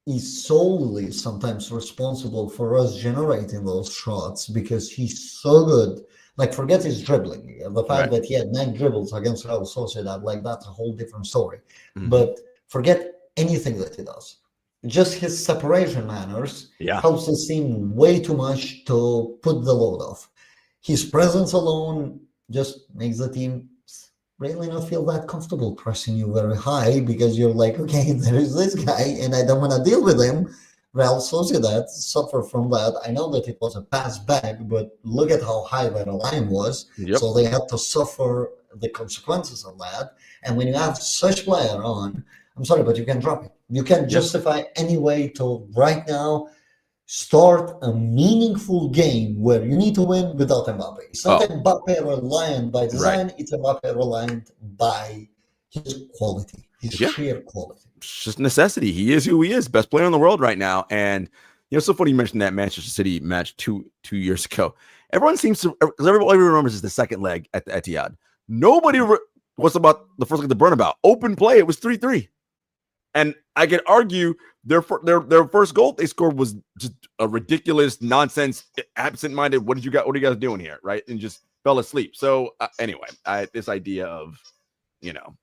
Speaker 2: is solely sometimes responsible for us generating those shots because he's so good. Like, forget his dribbling. The fact that he had 9 dribbles against Real Sociedad, like, that's a whole different story. But forget anything that he does. Just his separation manners helps the team way too much to put the load off. His presence alone just makes the team really not feel that comfortable pressing you very high because you're like, okay, there is this guy and I don't want to deal with him. Real Sociedad suffer from that. I know that it was a pass back, but look at how high that line was. So they had to suffer the consequences of that. And when you have such player on, I'm sorry, but you can drop it. You can justify any way to right now start a meaningful game where you need to win without Mbappe. It's not Mbappe reliant by design, it's Mbappe reliant by his quality, his sheer quality.
Speaker 1: It's just necessity. He is who he is, best player in the world right now. And you know, it's so funny you mentioned that Manchester City match two years ago. Everyone seems to, because everybody remembers is the second leg at the Etihad. Nobody was about the first leg of the Burnabout. Open play, it was 3-3. And I could argue their first goal they scored was just a ridiculous nonsense, absent-minded. What are you guys doing here, right? And just fell asleep. So anyway, this idea of, you know,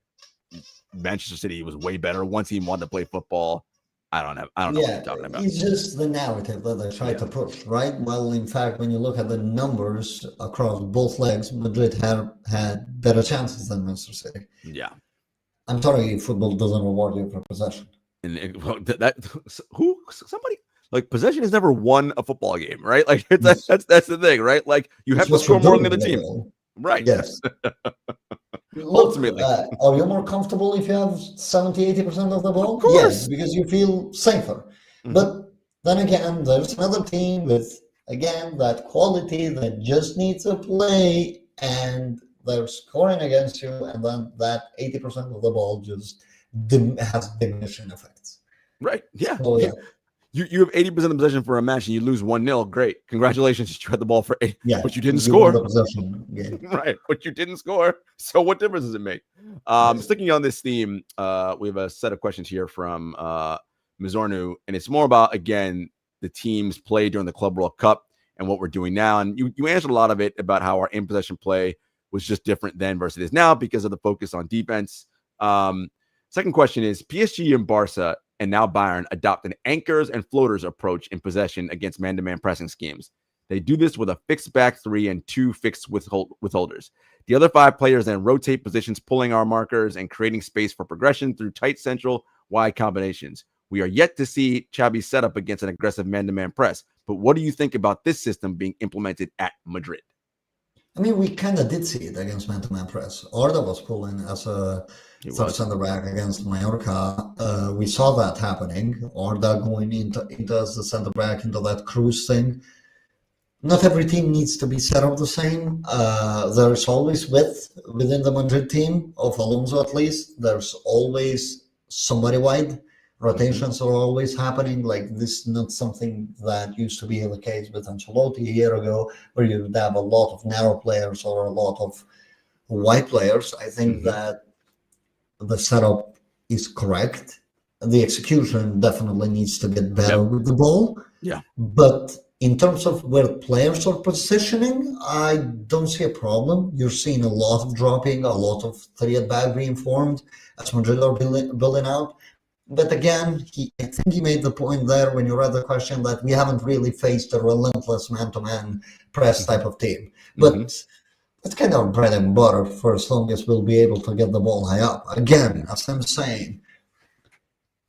Speaker 1: Manchester City was way better. One team wanted to play football. I don't know what you're talking about.
Speaker 2: It's just the narrative that they try to push, right? Well, in fact, when you look at the numbers across both legs, Madrid had better chances than Manchester City.
Speaker 1: Yeah.
Speaker 2: I'm sorry, football doesn't reward you for possession.
Speaker 1: And somebody like possession has never won a football game, right? Like that's the thing, right? Like you have to score more than the team, right?
Speaker 2: Yes. Ultimately, are you more comfortable if you have 70-80% of the ball?
Speaker 1: Of course.
Speaker 2: Yes, because you feel safer. But then again, there's another team with that quality that just needs to play, and they're scoring against you, and then that 80% of the ball just has diminishing effects.
Speaker 1: Right. Yeah.
Speaker 2: So,
Speaker 1: you have 80% of possession for a match and you lose 1-0. Great. Congratulations. You had the ball for 8, but you didn't score.
Speaker 2: The possession game.
Speaker 1: Right. But you didn't score. So what difference does it make? Sticking on this theme, we have a set of questions here from Mizornu, and it's more about, again, the teams play during the Club World Cup and what we're doing now. And you answered a lot of it about how our in-possession play was just different then versus it is now because of the focus on defense. Second question is, PSG and Barca and now Bayern adopt an anchors and floaters approach in possession against man-to-man pressing schemes. They do this with a fixed back three and 2 fixed withholders. The other 5 players then rotate positions, pulling our markers and creating space for progression through tight central wide combinations. We are yet to see Xabi's setup against an aggressive man-to-man press. But what do you think about this system being implemented at Madrid?
Speaker 2: I mean, we kind of did see it against man-to-man press. Orda was pulling as a first center back against Mallorca. We saw that happening. Orda going into as the center back into that cruise thing. Not every team needs to be set up the same. There's always width within the Madrid team, of Alonso at least. There's always somebody wide. Rotations are always happening. Like, this is not something that used to be the case with Ancelotti a year ago, where you would have a lot of narrow players or a lot of wide players. I think that the setup is correct. The execution definitely needs to get better with the ball.
Speaker 1: Yeah.
Speaker 2: But in terms of where players are positioning, I don't see a problem. You're seeing a lot of dropping, a lot of 3 at back being formed as Madrid are building out. But again, I think he made the point there when you read the question that we haven't really faced a relentless man-to-man press type of team. But it's kind of bread and butter for as long as we'll be able to get the ball high up. Again, as I'm saying,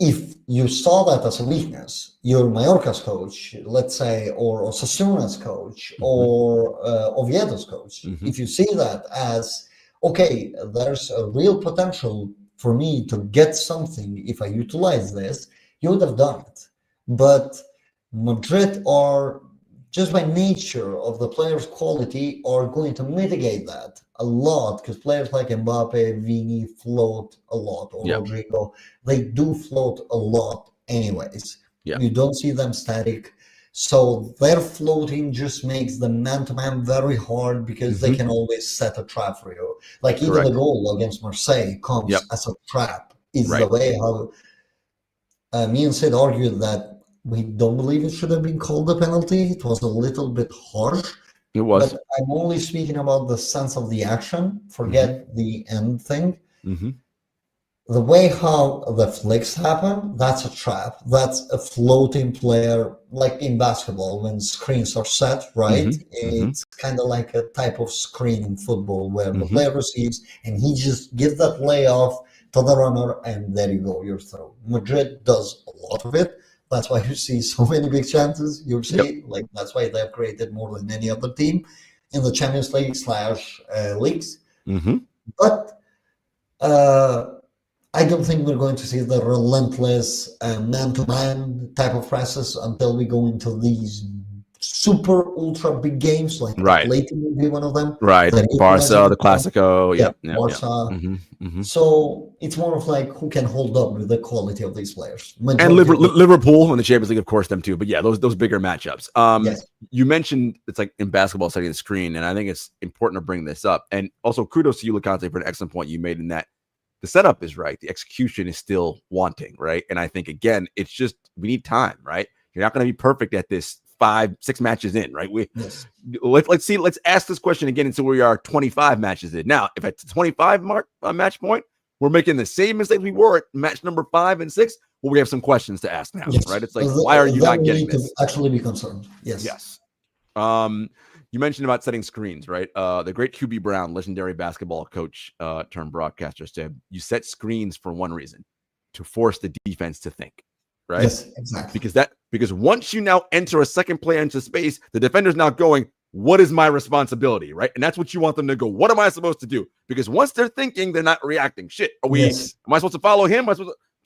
Speaker 2: if you saw that as a weakness, your Mallorca's coach, let's say, or Osasuna's coach, or Oviedo's coach, if you see that as, okay, there's a real potential for me to get something if I utilize this, you would have done it. But Madrid are, just by nature of the players' quality, are going to mitigate that a lot, because players like Mbappe, Vini float a lot, or Rodrigo, they do float a lot anyways. You don't see them static. So their floating just makes the man-to-man very hard, because they can always set a trap for you. Like, even the goal against Marseille comes as a trap. Is the way how me and Sid argued that we don't believe it should have been called a penalty. It was a little bit harsh.
Speaker 1: It was.
Speaker 2: But I'm only speaking about the sense of the action. Forget the end thing. The way how the flicks happen, that's a trap. That's a floating player, like in basketball, when screens are set, right? It's kind of like a type of screen in football where the player receives and he just gives that layoff to the runner, and there you go, you're through. Madrid does a lot of it. That's why you see so many big chances. You see, like, that's why they've created more than any other team in the Champions League / leagues. But I don't think we're going to see the relentless man-to-man type of presses until we go into these super ultra big games, like Atleti will be one of them.
Speaker 1: Barca, the Clasico.
Speaker 2: Barca. So it's more of like, who can hold up with the quality of these players.
Speaker 1: And Liverpool in the Champions League, of course, them too. But yeah, those bigger matchups. You mentioned it's like in basketball setting the screen, and I think it's important to bring this up. And also kudos to you, Loconte, for an excellent point you made in that the setup is right. The execution is still wanting, right? And I think, again, it's just, we need time, right? You're not going to be perfect at this 5-6 matches in, right? Let's ask this question again until we are 25 matches in. Now, if at the 25 match point, we're making the same mistake we were at match number 5 and 6, well, we have some questions to ask now, right? It's like, why are you not getting this?
Speaker 2: Actually be concerned. Yes.
Speaker 1: You mentioned about setting screens, right? The great QB Brown, legendary basketball coach turned broadcaster, said you set screens for one reason, to force the defense to think, right?
Speaker 2: Yes, exactly.
Speaker 1: Because once you now enter a second player into space, the defender's now going, what is my responsibility, right? And that's what you want them to go, what am I supposed to do? Because once they're thinking, they're not reacting. Shit, am I supposed to follow him?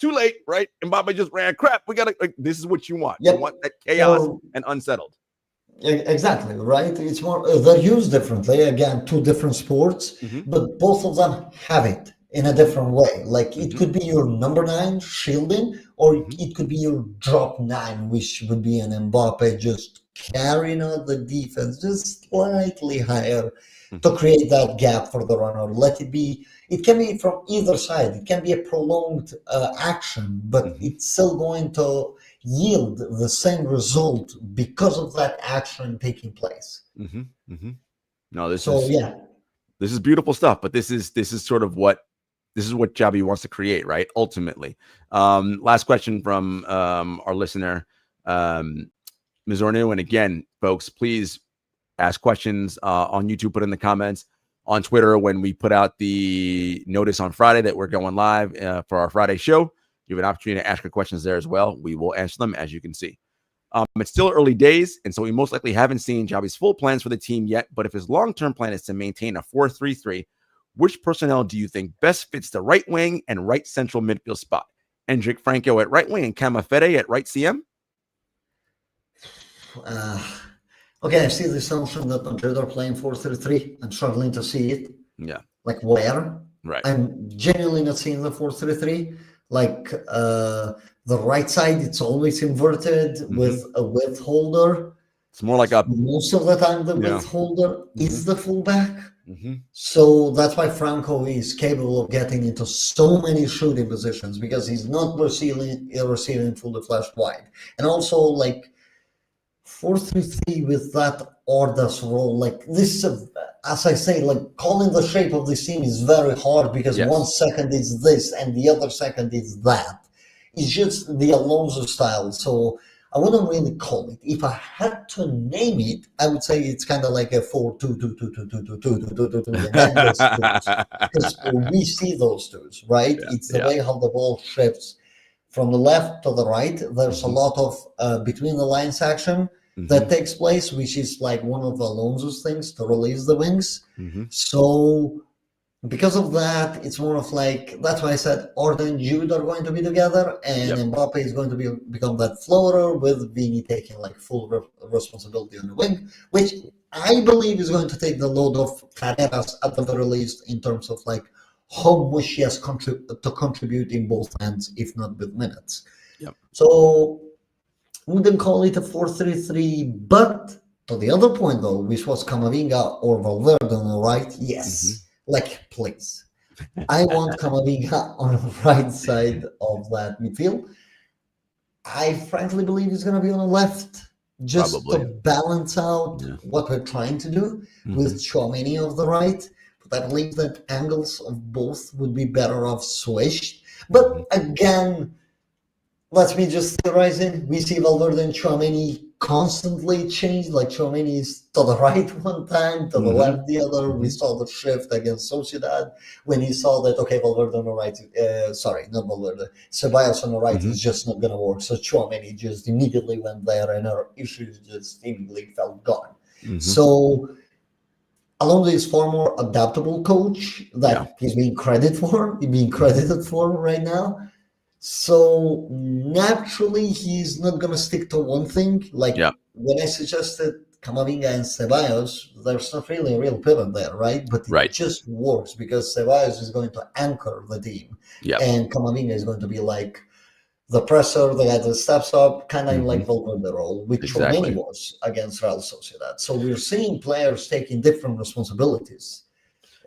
Speaker 1: Too late, right? Mbappe just ran crap. We got to, this is what you want. You want that chaos and unsettled.
Speaker 2: Exactly, right? It's more, they're used differently. Again, 2 different sports, but both of them have it. in a different way. Like it
Speaker 1: Mm-hmm.
Speaker 2: could be your number 9 shielding, or
Speaker 1: Mm-hmm.
Speaker 2: it could be your drop 9, which would be an Mbappe just carrying out the defense just slightly higher to
Speaker 1: Mm-hmm.
Speaker 2: create that gap for the runner. Let it be. It can be from either side. It can be a prolonged action, but
Speaker 1: Mm-hmm.
Speaker 2: it's still going to yield the same result because of that action taking place.
Speaker 1: Mm-hmm. Mm-hmm. No, this
Speaker 2: So
Speaker 1: is
Speaker 2: yeah,
Speaker 1: beautiful stuff, but this is sort of what Xabi wants to create, right? Ultimately. Last question from our listener, Mizornu. And again, folks, please ask questions on YouTube, put in the comments on Twitter when we put out the notice on Friday that we're going live for our Friday show. You have an opportunity to ask your questions there as well. We will answer them, as you can see. It's still early days, and so we most likely haven't seen Xabi's full plans for the team yet. But if his long-term plan is to maintain a 4-3-3, which personnel do you think best fits the right wing and right central midfield spot? Endrick Franco at right wing and Camafede at right CM?
Speaker 2: okay, I see the assumption that Madrid are playing 4-3-3. I'm struggling to see it.
Speaker 1: Yeah.
Speaker 2: Like where?
Speaker 1: Right.
Speaker 2: I'm genuinely not seeing the 4-3-3. Like the right side, it's always inverted with a width holder.
Speaker 1: It's more like a
Speaker 2: Most of the time, the width holder is the fullback. So that's why Franco is capable of getting into so many shooting positions, because he's not receiving fully flashed wide. And also, like 4-3-3 with that Ordas role, like this, as I say, like calling the shape of this team is very hard, because 1 second is this and the other second is that. It's just the Alonso style. So I wouldn't really call it. If I had to name it, I would say it's kind of like a 4-2-2-2-2-2-2-2-2-2-2, and that gets twos. Because we see those twos, right? It's the way how the ball shifts from the left to the right. There's a lot of between the lines action that takes place, which is like one of Alonso's things to release the wings. So because of that, it's more of like, that's why I said Orda and Jude are going to be together, and Mbappe is going to become that floater, with Vini taking like full responsibility on the wing, which I believe is going to take the load of Carreras at the very least, in terms of like how much he has to contribute in both ends, if not with minutes. So wouldn't call it a 4-3-3, but to the other point though, which was Camavinga or Valverde on the right, yes. Like, please. I want Camavinga on the right side of that midfield. I frankly believe he's going to be on the left, just to balance out what we're trying to do with Tchouaméni of the right. But I believe that angles of both would be better off switched. But again, let me just theorize it. We see Valverde and Tchouaméni constantly change. Like Tchouaméni is to the right one time, to the left the other. We saw the shift against Sociedad when he saw that, okay, Valverde on the right, sorry, not Valverde, Ceballos on the right is just not going to work. So Tchouaméni just immediately went there, and our issues just immediately felt gone. So Alonso is far more adaptable coach that he's being credited for right now. So naturally, he's not going to stick to one thing. Like when I suggested Camavinga and Ceballos, there's not really a real pivot there, right? But it just works because Ceballos is going to anchor the team. And Camavinga is going to be like the presser, the guy that steps up, kind of like Valverde role, which Tchouaméni was against Real Sociedad. So we're seeing players taking different responsibilities.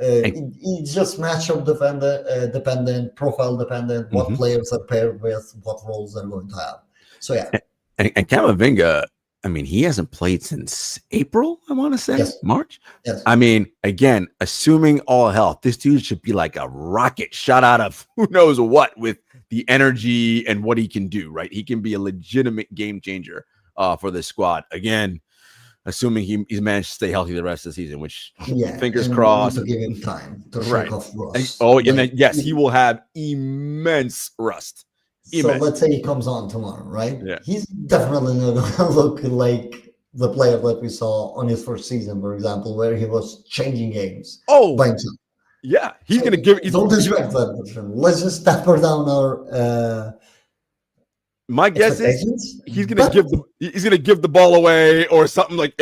Speaker 2: It's just matchup dependent, profile dependent, what players are paired with, what roles they're going to have. So yeah.
Speaker 1: And Camavinga, I mean, he hasn't played since April, I want to say, March. I mean, again, assuming all health, this dude should be like a rocket shot out of who knows what, with the energy and what he can do, right? He can be a legitimate game changer for this squad. Again, assuming he's managed to stay healthy the rest of the season, which fingers crossed.
Speaker 2: To give him time to shake off rust.
Speaker 1: And then he will have immense rust.
Speaker 2: So let's say he comes on tomorrow, right? Yeah. He's definitely not going to look like the player that we saw on his first season, for example, where he was changing games by himself.
Speaker 1: Yeah, he's going to give.
Speaker 2: Don't disrespect that version. Let's just taper down our
Speaker 1: My guess is
Speaker 2: expectations.
Speaker 1: he's gonna give the ball away or something like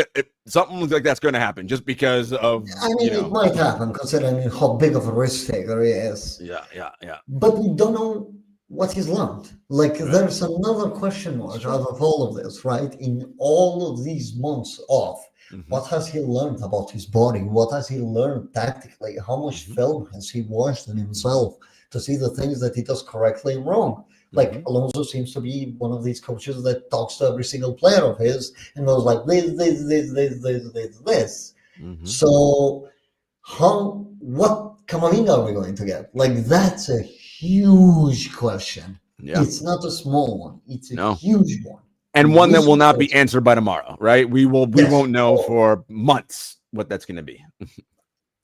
Speaker 1: something like that's going to happen just because of
Speaker 2: I mean, it might happen considering how big of a risk taker he is.
Speaker 1: Yeah.
Speaker 2: But we don't know what he's learned. Like,
Speaker 1: Right.
Speaker 2: there's another question mark out of all of this, right? In all of these months off, what has he learned about his body? What has he learned tactically? How much film has he watched in himself to see the things that he does correctly and wrong? Like, Alonso seems to be one of these coaches that talks to every single player of his and goes like this. So what Camavinga are we going to get? Like, that's a huge question.
Speaker 1: Yeah.
Speaker 2: It's not a small one. It's a huge one.
Speaker 1: And one that will not be answered by tomorrow, right? We won't know for months what that's going to be.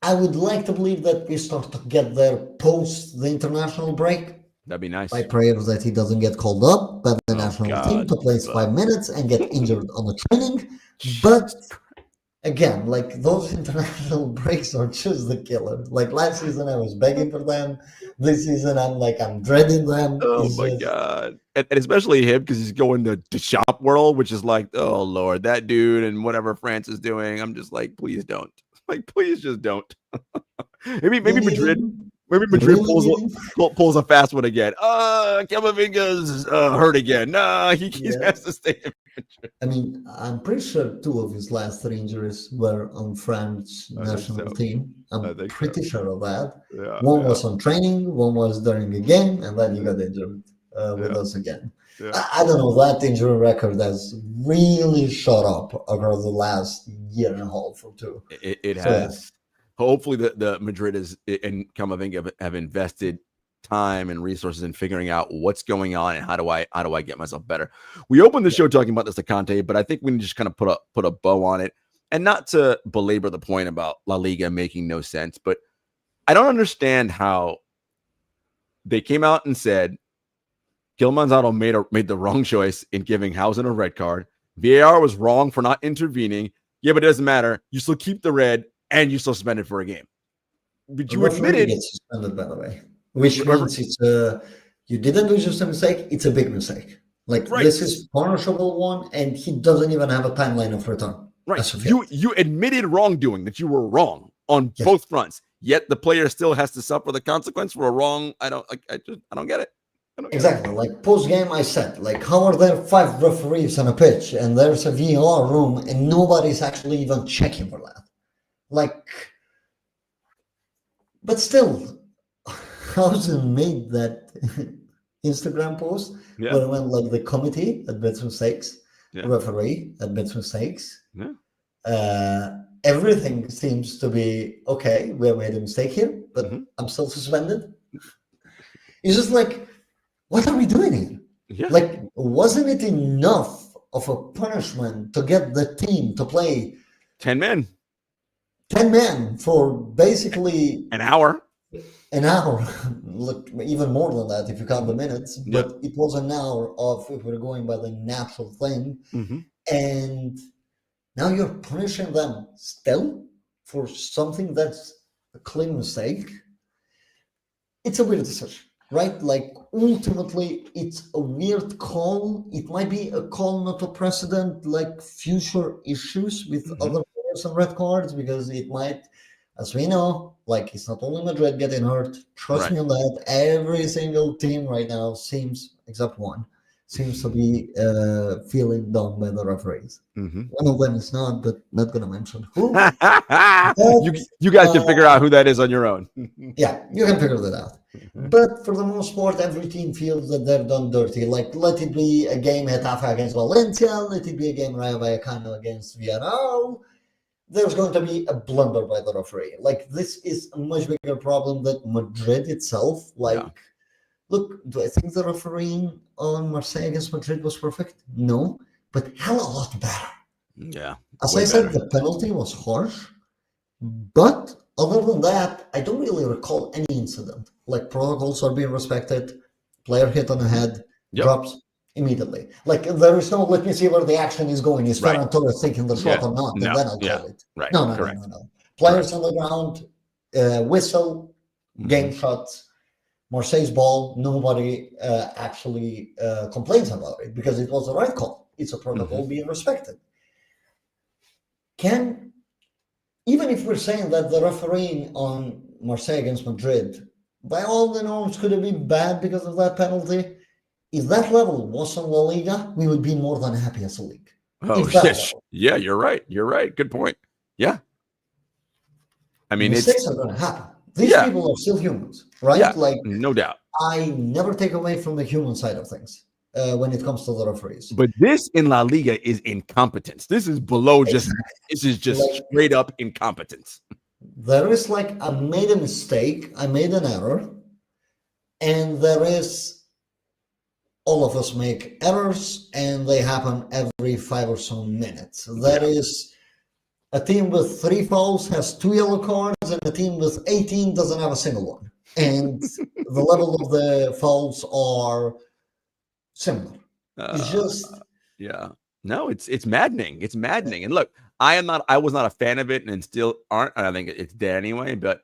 Speaker 2: I would like to believe that we start to get there post the international break.
Speaker 1: That'd be nice.
Speaker 2: I pray that he doesn't get called up by the national team to play 5 minutes and get injured on the training. But again, like, those international breaks are just the killer. Like, last season I was begging for them. This season I'm dreading them.
Speaker 1: Oh my God. And especially him, because he's going to shop world, which is like, oh Lord, that dude and whatever France is doing. I'm just like, please don't. Like, please just don't. maybe Madrid. Maybe Madrid pulls a fast one again. Camavinga's hurt again. No, he has to stay in Madrid.
Speaker 2: I mean, I'm pretty sure 2 of his last 3 injuries were on France national team. I'm pretty sure of that.
Speaker 1: Yeah,
Speaker 2: one was on training, one was during a game, and then he got injured with us again. Yeah. I don't know, that injury record has really shot up over the last year and a half or 2.
Speaker 1: It has. Hopefully the Madrid and Camavinga have invested time and resources in figuring out what's going on and how do I get myself better. We opened the show talking about this Loconte, but I think we can just kind of put a bow on it, and not to belabor the point about La Liga making no sense, but I don't understand how they came out and said Gil Manzano made the wrong choice in giving Huijsen a red card. VAR was wrong for not intervening. Yeah, but it doesn't matter. You still keep the red. And you still suspended for a game. But you admitted
Speaker 2: get suspended, by the way. Which means it's you didn't do just a mistake, it's a big mistake. Like, this is punishable one, and he doesn't even have a timeline of return.
Speaker 1: Right. You admitted wrongdoing, that you were wrong on both fronts. Yet the player still has to suffer the consequence for a wrong. I don't get it.
Speaker 2: Exactly. Like, post game, I said, like, how are there 5 referees on a pitch and there's a VAR room and nobody's actually even checking for that? Like, but still, Huijsen made that Instagram post where it went like, the committee admits mistakes, referee admits mistakes. Everything seems to be okay. We have made a mistake here, but I'm still suspended. It's just like, what are we doing here?
Speaker 1: Yeah.
Speaker 2: Like, wasn't it enough of a punishment to get the team to play
Speaker 1: 10 men?
Speaker 2: 10 men for basically
Speaker 1: an hour.
Speaker 2: Look, even more than that if you count the minutes. But it was an hour of, if we're going by the natural thing. And now you're punishing them still for something that's a clean mistake. It's a weird decision, right? Like, ultimately, it's a weird call. It might be a call not to precedent like future issues with other some red cards, because it might, as we know, like, it's not only Madrid getting hurt. Trust me on that. Every single team right now except one, seems to be feeling done by the referees. One of them is not, but not going to mention who.
Speaker 1: You guys can figure out who that is on your own.
Speaker 2: Yeah, you can figure that out. But for the most part, every team feels that they're done dirty. Like, let it be a game Getafe against Valencia, let it be a game Rayo Vallecano against Villarreal. There's going to be a blunder by the referee. Like, this is a much bigger problem than Madrid itself. Like, look, do I think the refereeing on Marseille against Madrid was perfect? No, but hell a lot better.
Speaker 1: Yeah.
Speaker 2: As I said, the penalty was harsh, but other than that, I don't really recall any incident. Like, protocols are being respected, player hit on the head, drops immediately. Like, there is no, let me see where the action is going. Is Ferran Torres taking the shot or not? And then I'll call it. No. Players on the ground, whistle, game shots. Marseille's ball, nobody actually complains about it because it was the right call. It's a protocol being respected. Even if we're saying that the refereeing on Marseille against Madrid, by all the norms, could have been bad because of that penalty, if that level was on La Liga, we would be more than happy as a league.
Speaker 1: Oh, yes. Yeah, you're right. You're right. Good point. Yeah. I mean,
Speaker 2: mistakes are going to happen. These people are still humans, right?
Speaker 1: Yeah, no doubt.
Speaker 2: I never take away from the human side of things when it comes to the referees.
Speaker 1: But this in La Liga is incompetence. This is below this is just straight up incompetence.
Speaker 2: There is I made a mistake, I made an error, and there is, all of us make errors, and they happen every 5 or so minutes. There is a team with 3 fouls has 2 yellow cards, and a team with 18 doesn't have a single one. And the level of the fouls are similar. It's just
Speaker 1: no, it's maddening. It's maddening. And look, I was not a fan of it, and still aren't. And I think it's dead anyway. But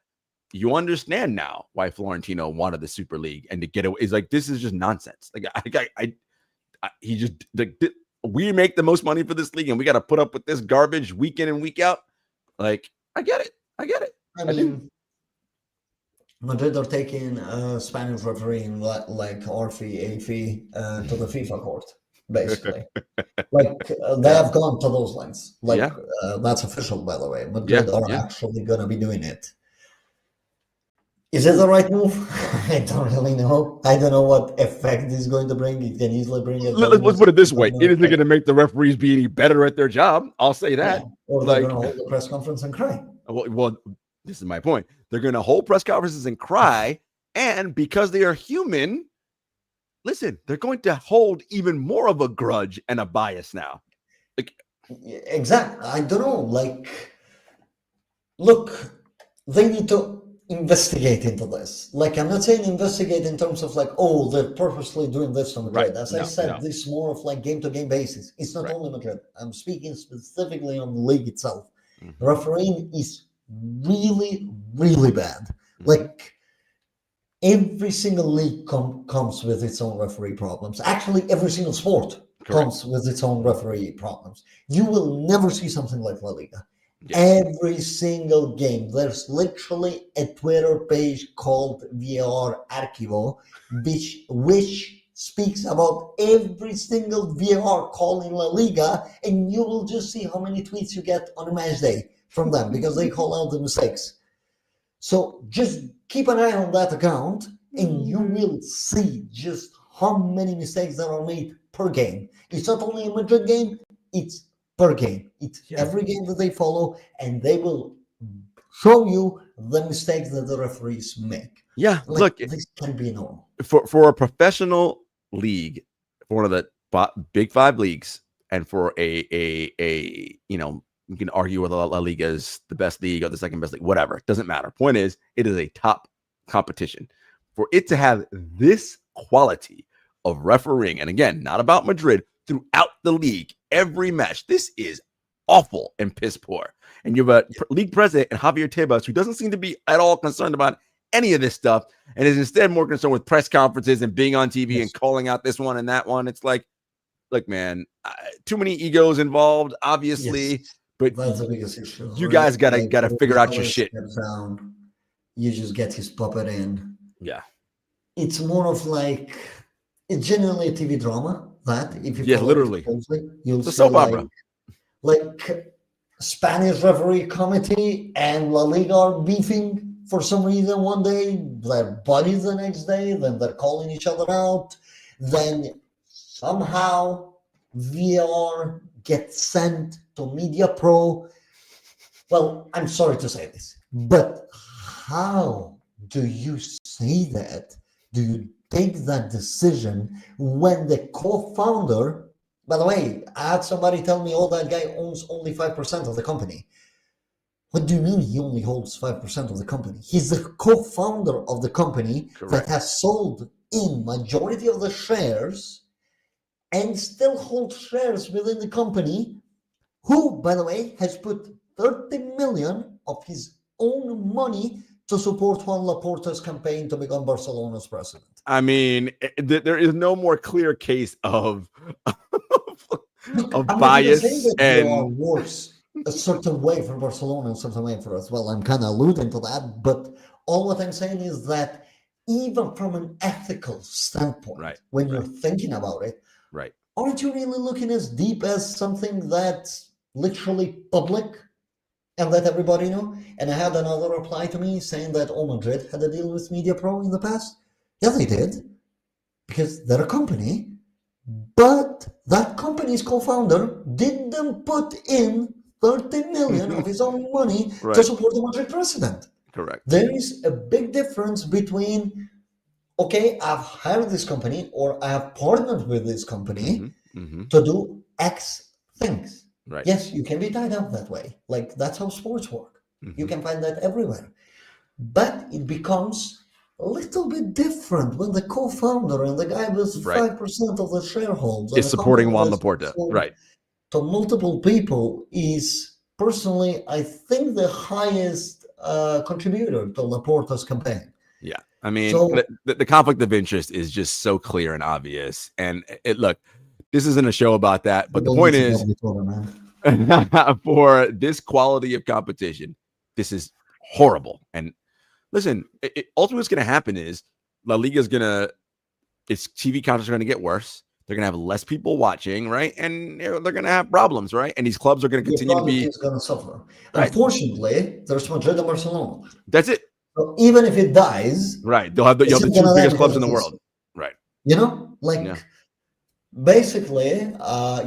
Speaker 1: you understand now why Florentino wanted the Super League and to get away. Is this is just nonsense. He just we make the most money for this league, and we got to put up with this garbage week in and week out. I get it.
Speaker 2: I mean, Madrid are taking Spanish refereeing like Orfi, AFI to the FIFA court, basically. They have gone to those lines. That's official, by the way. Madrid are actually going to be doing it. Is it the right move? I don't really know. I don't know what effect it's going to bring. It can easily bring it.
Speaker 1: Let's put it this way. It isn't going to make the referees be any better at their job. I'll say that.
Speaker 2: Or they're going to hold the press conference and cry.
Speaker 1: Well, this is my point. They're going to hold press conferences and cry. And because they are human, listen, they're going to hold even more of a grudge and a bias now.
Speaker 2: Exactly. I don't know. Look, they need to investigate into this. I'm not saying investigate in terms of they're purposely doing this to Madrid. As I said, this is more of game-to-game basis. It's not only Madrid. I'm speaking specifically on the league itself. Refereeing is really, really bad. Every single league comes with its own referee problems. Actually, every single sport comes with its own referee problems. You will never see something like La Liga. Every single game, there's literally a Twitter page called VAR Archivo, which speaks about every single VAR call in La Liga, and you will just see how many tweets you get on a match day from them because they call out the mistakes. So just keep an eye on that account, and you will see just how many mistakes that are made per game. It's not only a Madrid game, it's per game. It's every game that they follow, and they will show you the mistakes that the referees make.
Speaker 1: Yeah, look,
Speaker 2: this can be normal.
Speaker 1: For a professional league, for one of the big 5 leagues, and for a you can argue whether La Liga is the best league or the second best league, whatever. It doesn't matter. Point is, it is a top competition. For it to have this quality of refereeing, and again, not about Madrid, throughout the league, every match, this is awful and piss poor. And you have a league president and Javier Tebas who doesn't seem to be at all concerned about any of this stuff and is instead more concerned with press conferences and being on TV and calling out this one and that one. It's look, man, too many egos involved, obviously. But
Speaker 2: that's the biggest issue.
Speaker 1: You guys gotta figure out your shit.
Speaker 2: Down, you just get his puppet in.
Speaker 1: Yeah.
Speaker 2: It's more of it's genuinely a TV drama. That if you
Speaker 1: literally,
Speaker 2: closely, you'll
Speaker 1: it's a
Speaker 2: see
Speaker 1: soap opera.
Speaker 2: Spanish referee committee and La Liga are beefing for some reason one day. They're buddies the next day. Then they're calling each other out. Then somehow VAR gets sent to Media Pro. Well, I'm sorry to say this, but how do you say that? Do you take that decision when the co-founder, by the way, I had somebody tell me, that guy owns only 5% of the company. What do you mean he only holds 5% of the company? He's the co-founder of the company that has sold in majority of the shares and still holds shares within the company, who, by the way, has put 30 million of his own money to support Juan Laporta's campaign to become Barcelona's president.
Speaker 1: I mean, there is no more clear case of
Speaker 2: Look, I'm not even saying
Speaker 1: bias
Speaker 2: that there are
Speaker 1: and
Speaker 2: wars a certain way for Barcelona and a certain way for us. Well, I'm kind of alluding to that, but all what I'm saying is that even from an ethical standpoint, when you're thinking about it, aren't you really looking as deep as something that's literally public and let everybody know? And I had another reply to me saying that Madrid had a deal with Media Pro in the past. Yeah, they did, because they're a company, but that company's co-founder didn't put in 30 million of his own money to support the Madrid president.
Speaker 1: Correct.
Speaker 2: There is a big difference between, okay, I've hired this company or I have partnered with this company to do X things. Yes, you can be tied up that way. Like, that's how sports work. You can find that everywhere. But it becomes a little bit different when the co-founder and the guy with 5% of the shareholders
Speaker 1: is supporting Juan Laporta.
Speaker 2: To multiple people is personally, I think, the highest contributor to Laporta's campaign.
Speaker 1: Yeah. I mean, the conflict of interest is just so clear and obvious. And look, this isn't a show about that. But the point is, for this quality of competition, this is horrible. And listen, ultimately what's going to happen is La Liga is its TV contracts are going to get worse. They're going to have less people watching, right? And they're going to have problems, right? And these clubs are going to continue to be...
Speaker 2: is going to suffer. Unfortunately, there's Madrid and Barcelona.
Speaker 1: That's it.
Speaker 2: So even if it dies...
Speaker 1: They'll have the two biggest clubs in the world.
Speaker 2: You know? Basically,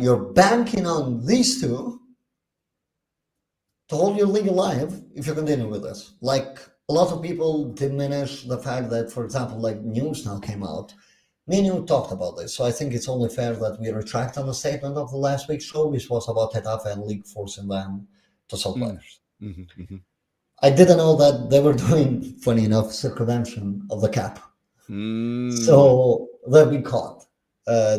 Speaker 2: you're banking on these two to hold your league alive if you continue with this. Like, a lot of people diminish the fact that, for example, like news now came out. Me and you talked about this, so I think it's only fair that we retract on the statement of the last week's show, which was about Getafe and league forcing them to sell players. I didn't know that they were doing, funny enough, circumvention of the cap. So they've been caught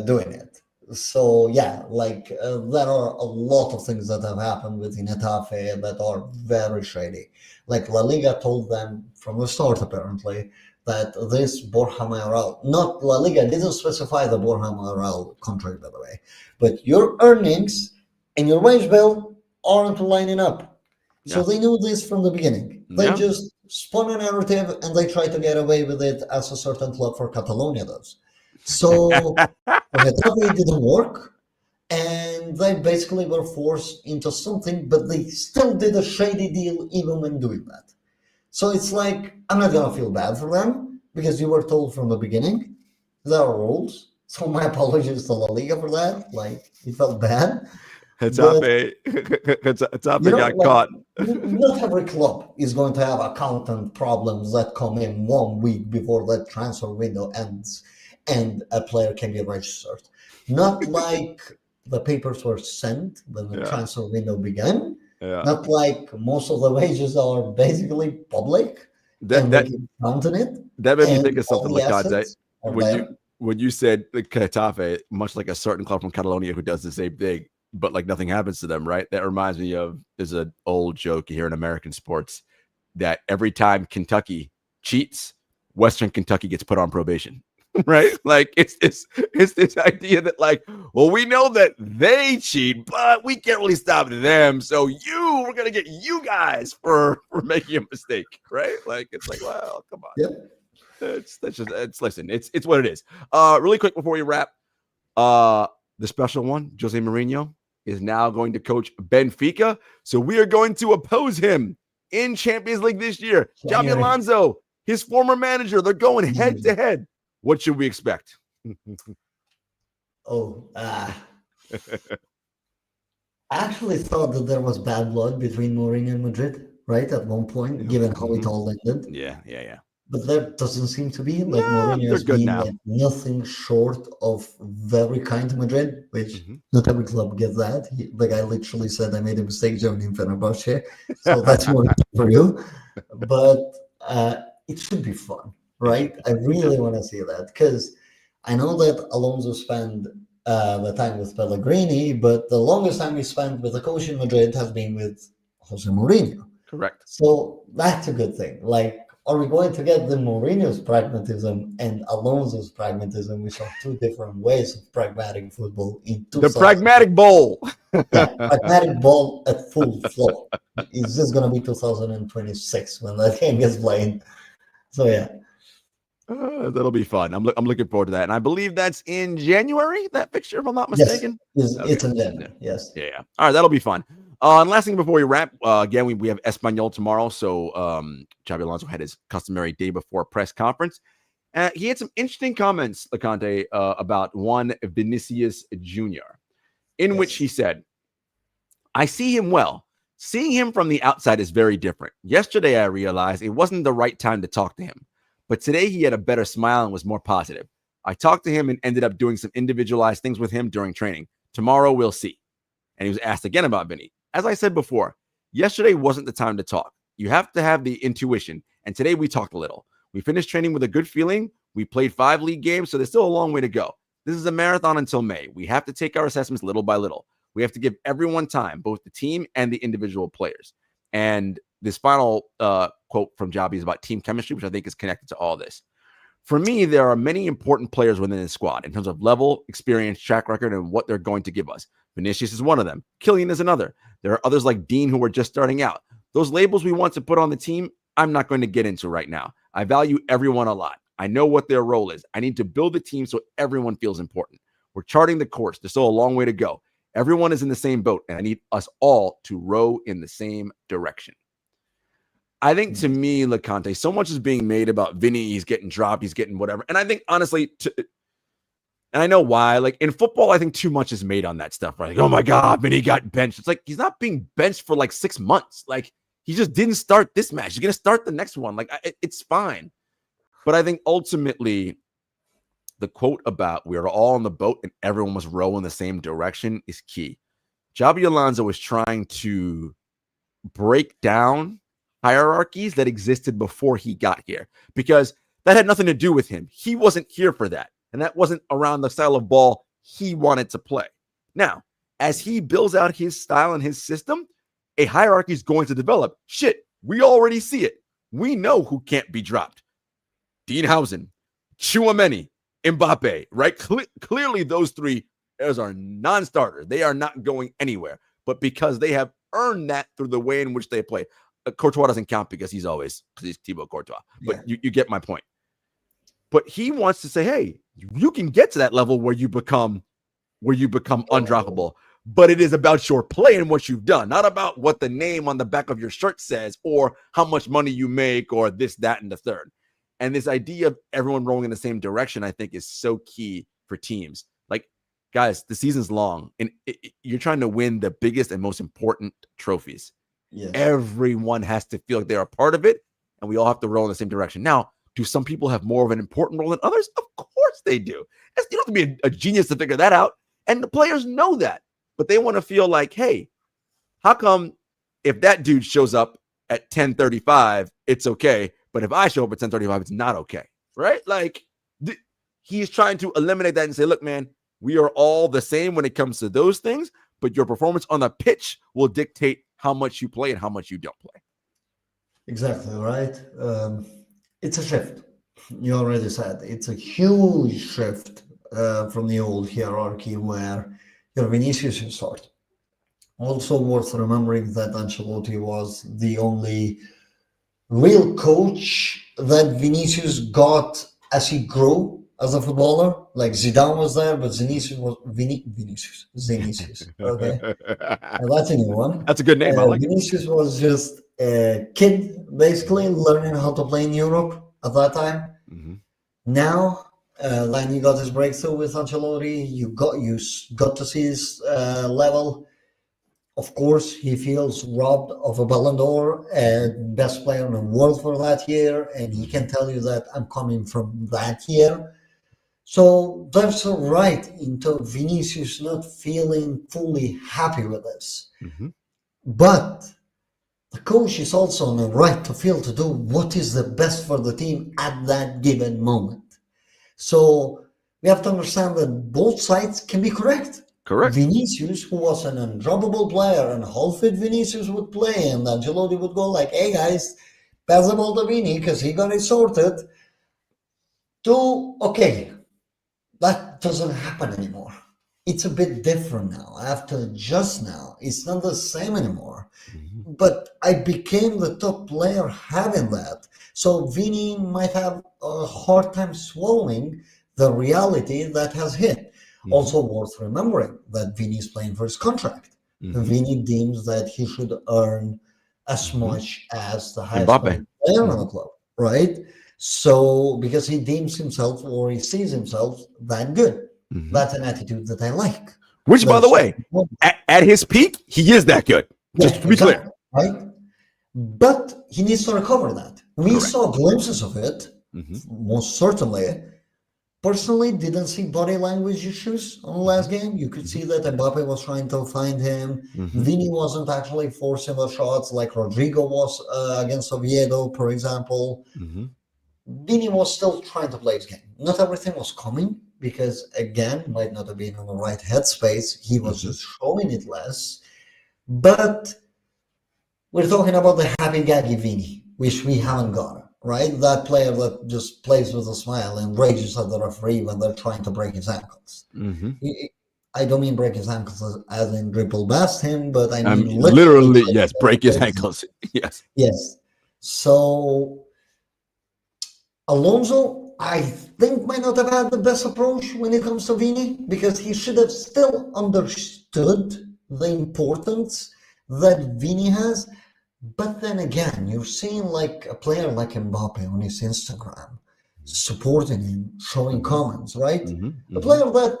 Speaker 2: doing it. So yeah, there are a lot of things that have happened within Getafe that are very shady. Like, La Liga told them from the start, apparently, that this Borja Mayoral, not La Liga didn't specify the Borja Mayoral contract, by the way, but your earnings and your wage bill aren't lining up. So they knew this from the beginning. They just spun a narrative and they tried to get away with it, as a certain club for Catalonia does. So it didn't work, and they basically were forced into something, but they still did a shady deal even when doing that. So it's like, I'm not going to feel bad for them, because you were told from the beginning, there are rules. So my apologies to La Liga for that. Like, it felt bad.
Speaker 1: Getafe got caught.
Speaker 2: Not every club is going to have accountant problems that come in 1 week before that transfer window ends and a player can be registered. Not like the papers were sent when the transfer window began. Not like most of the wages are basically public. That made
Speaker 1: me think of something like God's when you said Getafe, much like a certain club from Catalonia who does the same thing, but like nothing happens to them, right? That reminds me of, there's an old joke here in American sports that every time Kentucky cheats, Western Kentucky gets put on probation. Right? Like, it's this idea that, like, well, we know that they cheat, but we can't really stop them. So we're gonna get you guys for making a mistake, right? Like, it's like, well, come on. It's what it is. Really quick before we wrap, the special one, Jose Mourinho is now going to coach Benfica. So we are going to oppose him in Champions League this year. Xabi Alonso, his former manager, they're going head to head. What should we expect?
Speaker 2: I actually thought that there was bad blood between Mourinho and Madrid, right? At one point, given how it all ended.
Speaker 1: Yeah.
Speaker 2: But there doesn't seem to be. Like, Mourinho has been like nothing short of very kind to Madrid, which not every club gets that. The guy literally said, I made a mistake joining Fenerbahce. So that's more for you. But it should be fun. Right? I really want to see that, because I know that Alonso spent the time with Pellegrini, but the longest time he spent with a coach in Madrid has been with Jose Mourinho.
Speaker 1: Correct.
Speaker 2: So that's a good thing. Like, are we going to get the Mourinho's pragmatism and Alonso's pragmatism? We saw two different ways of pragmatic football in
Speaker 1: The
Speaker 2: 2000.
Speaker 1: pragmatic bowl.
Speaker 2: Yeah, pragmatic ball at full floor. It's just going to be 2026 when that game gets played. So, yeah.
Speaker 1: That'll be fun. I'm looking forward to that. And I believe that's in January, that fixture, if I'm not mistaken.
Speaker 2: Yes,
Speaker 1: Okay.
Speaker 2: it's in January. Yes.
Speaker 1: Yeah. All right, that'll be fun. And last thing before we wrap, again, we have Espanol tomorrow. So Xabi Alonso had his customary day before press conference. He had some interesting comments, Loconte, about one Vinicius Jr., in which he said, I see him well. Seeing him from the outside is very different. Yesterday, I realized it wasn't the right time to talk to him. But today he had a better smile and was more positive. I talked to him and ended up doing some individualized things with him during training. Tomorrow we'll see. And he was asked again about Vinny. As I said before, yesterday wasn't the time to talk. You have to have the intuition. And today we talked a little. We finished training with a good feeling. We played 5 league games, so there's still a long way to go. This is a marathon until May. We have to take our assessments little by little. We have to give everyone time, both the team and the individual players. And this final quote from Xabi is about team chemistry, which I think is connected to all this. For me, there are many important players within the squad in terms of level, experience, track record, and what they're going to give us. Vinicius is one of them. Kylian is another. There are others like Dean who are just starting out. Those labels we want to put on the team, I'm not going to get into right now. I value everyone a lot. I know what their role is. I need to build a team so everyone feels important. We're charting the course. There's still a long way to go. Everyone is in the same boat, and I need us all to row in the same direction. I think, to me, Loconte, so much is being made about Vinny. He's getting dropped. He's getting whatever. And I think, honestly, and I know why. Like, in football, I think too much is made on that stuff. Right? Like, oh, my God, Vinny got benched. It's like he's not being benched for, like, 6 months. Like, he just didn't start this match. He's going to start the next one. Like, it's fine. But I think, ultimately, the quote about we're all on the boat and everyone must row in the same direction is key. Xabi Alonso is trying to break down hierarchies that existed before he got here, because that had nothing to do with him. He wasn't here for that. And that wasn't around the style of ball he wanted to play. Now, as he builds out his style and his system, a hierarchy is going to develop. Shit, we already see it. We know who can't be dropped. Dean Housen, Tchouaméni, Mbappe, right? Clearly, those three are non-starters. They are not going anywhere. But because they have earned that through the way in which they play. Courtois doesn't count because he's Thibaut Courtois. But you get my point. But he wants to say, hey, you can get to that level where you become undroppable. But it is about your play and what you've done, not about what the name on the back of your shirt says or how much money you make or this, that, and the third. And this idea of everyone rolling in the same direction, I think, is so key for teams. Like, guys, the season's long, and you're trying to win the biggest and most important trophies. Yes. Everyone has to feel like they're a part of it, and we all have to roll in the same direction. Now, do some people have more of an important role than others? Of course they do. You don't have to be a genius to figure that out, and the players know that. But they want to feel like, hey, how come if that dude shows up at 10:35, it's okay, but if I show up at 10:35, it's not okay, right? Like, he's trying to eliminate that and say, look, man, we are all the same when it comes to those things, but your performance on the pitch will dictate how much you play and how much you don't play.
Speaker 2: Exactly, right? It's a shift. You already said it's a huge shift from the old hierarchy where your Vinicius is sort. Also worth remembering that Ancelotti was the only real coach that Vinicius got as he grew as a footballer. Like Zidane was there, but Vinicius was Vinicius. Okay, that's a new one.
Speaker 1: That's a good name. I like
Speaker 2: Vinicius was just a kid, basically learning how to play in Europe at that time. Mm-hmm. Now, then he got his breakthrough with Ancelotti. You got to see his level. Of course, he feels robbed of a Ballon d'Or and best player in the world for that year, and he can tell you that I'm coming from that year. So that's all right into Vinicius not feeling fully happy with this. Mm-hmm. But the coach is also on the right to feel to do what is the best for the team at that given moment. So we have to understand that both sides can be correct.
Speaker 1: Correct.
Speaker 2: Vinicius, who was an undroppable player, and half-fit Vinicius would play, and Ancelotti would go like, hey guys, pass the ball to Vini because he got it sorted. Okay, that doesn't happen anymore. It's a bit different now. I have to adjust now. It's not the same anymore.
Speaker 1: Mm-hmm.
Speaker 2: But I became the top player having that. So Vini might have a hard time swallowing the reality that has hit.
Speaker 1: Mm-hmm.
Speaker 2: Also worth remembering that Vini is playing for his contract.
Speaker 1: Mm-hmm.
Speaker 2: Vini deems that he should earn as much as the highest
Speaker 1: Mbappe.
Speaker 2: player in the club, right? So because he deems himself or he sees himself that good.
Speaker 1: Mm-hmm.
Speaker 2: That's an attitude that I like.
Speaker 1: Which, by the way, at his peak, he is that good. Just to be clear.
Speaker 2: Right? But he needs to recover that. We saw glimpses of it, most certainly. Personally, didn't see body language issues on the last game. You could see that Mbappe was trying to find him. Vini wasn't actually forcing the shots like Rodrigo was against Oviedo, for example. Vini was still trying to play his game. Not everything was coming because, again, might not have been in the right headspace. He was just showing it less. But we're talking about the happy gaggy Vini, which we haven't got, right? That player that just plays with a smile and rages at the referee when they're trying to break his ankles. I don't mean break his ankles as in dribble past him, but I mean
Speaker 1: literally yes, break his ankles.
Speaker 2: Yes. So Alonso, I think, might not have had the best approach when it comes to Vini because he should have still understood the importance that Vini has. But then again, you're seeing like a player like Mbappe on his Instagram supporting him, showing comments, right? A player that,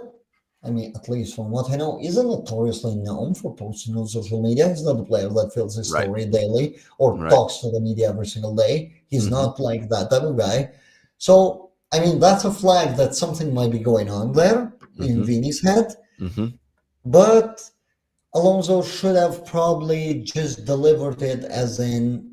Speaker 2: I mean, at least from what I know, isn't notoriously known for posting on social media. He's not a player that fills his story daily or talks to the media every single day. He's not like that type of guy. So, I mean, that's a flag that something might be going on there in Vini's head. But Alonso should have probably just delivered it as in,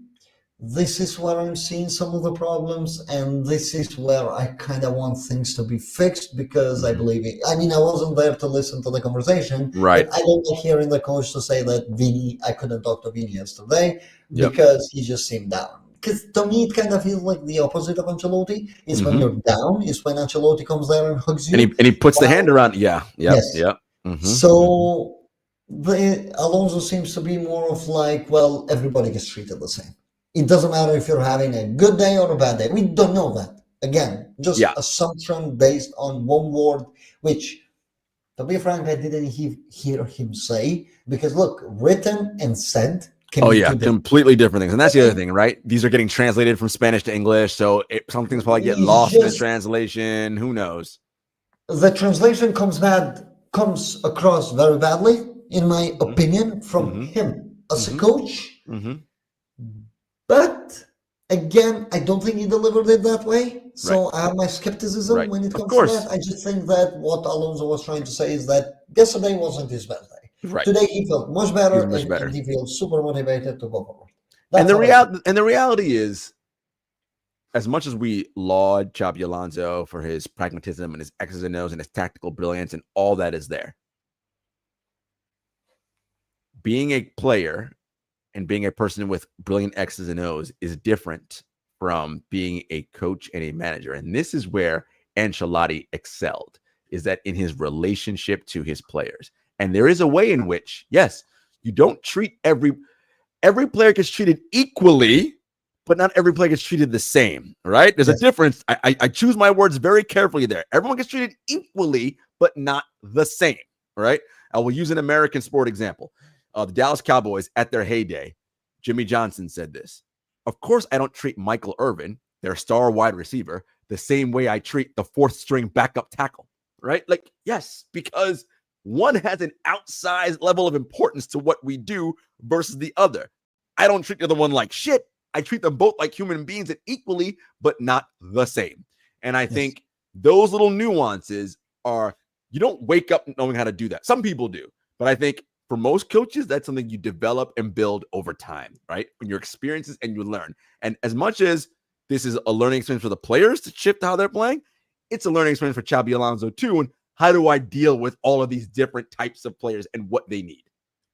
Speaker 2: this is where I'm seeing some of the problems, and this is where I kind of want things to be fixed because I believe it. I mean, I wasn't there to listen to the conversation.
Speaker 1: Right.
Speaker 2: But I don't like hearing the coach to say that Vini, I couldn't talk to Vini yesterday because he just seemed down. Because to me, it kind of feels like the opposite of Ancelotti. It's when you're down, it's when Ancelotti comes there and hugs you.
Speaker 1: And he puts the hand around.
Speaker 2: So Alonso seems to be more of like, well, everybody gets treated the same. It doesn't matter if you're having a good day or a bad day. We don't know that. Again, just assumption based on one word, which, to be frank, I didn't hear him say. Because look, written and said can be
Speaker 1: completely different things. And that's the other thing, right? These are getting translated from Spanish to English. So some things probably get lost in the translation. Who knows?
Speaker 2: The translation comes across very badly, in my opinion, from him as a coach. But again, I don't think he delivered it that way. So I have my skepticism when it comes to that. I just think that what Alonso was trying to say is that yesterday wasn't his best day. Today he felt much better, and he feels super motivated to go forward.
Speaker 1: And the reality is, as much as we laud Xabi Alonso for his pragmatism and his X's and O's and his tactical brilliance and all that is there, being a player and being a person with brilliant X's and O's is different from being a coach and a manager. And this is where Ancelotti excelled, is that in his relationship to his players. And there is a way in which, yes, you don't treat every player gets treated equally, but not every player gets treated the same, right? There's a difference. I choose my words very carefully there. Everyone gets treated equally, but not the same, right? I will use an American sport example. The Dallas Cowboys at their heyday, Jimmy Johnson said this: "Of course, I don't treat Michael Irvin, their star wide receiver, the same way I treat the fourth string backup tackle," right? Like, yes, because one has an outsized level of importance to what we do versus the other. I don't treat the other one like shit. I treat them both like human beings and equally, but not the same. And I think those little nuances are, you don't wake up knowing how to do that. Some people do, but I think for most coaches, that's something you develop and build over time, right? When your experiences and you learn. And as much as this is a learning experience for the players to shift how they're playing, it's a learning experience for Xabi Alonso too. And how do I deal with all of these different types of players and what they need?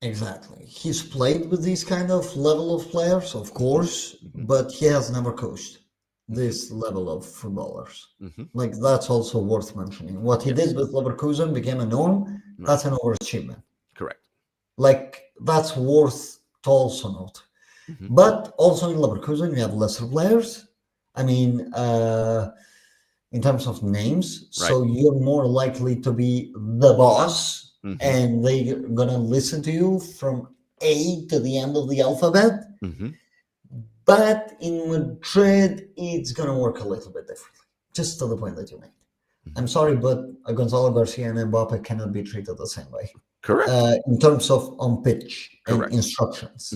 Speaker 2: Exactly. He's played with these kind of level of players, of course, but he has never coached this level of footballers. Like, that's also worth mentioning. What he did with Leverkusen became a norm. That's an overachievement.
Speaker 1: Correct.
Speaker 2: Like, that's worth to also note. But also in Leverkusen, you have lesser players. I mean, in terms of names, so you're more likely to be the boss, and they're gonna listen to you from A to the end of the alphabet. But in Madrid, it's gonna work a little bit differently, just to the point that you made. I'm sorry, but Gonzalo Garcia and Mbappe cannot be treated the same way.
Speaker 1: Correct.
Speaker 2: In terms of on pitch and
Speaker 1: Correct.
Speaker 2: instructions,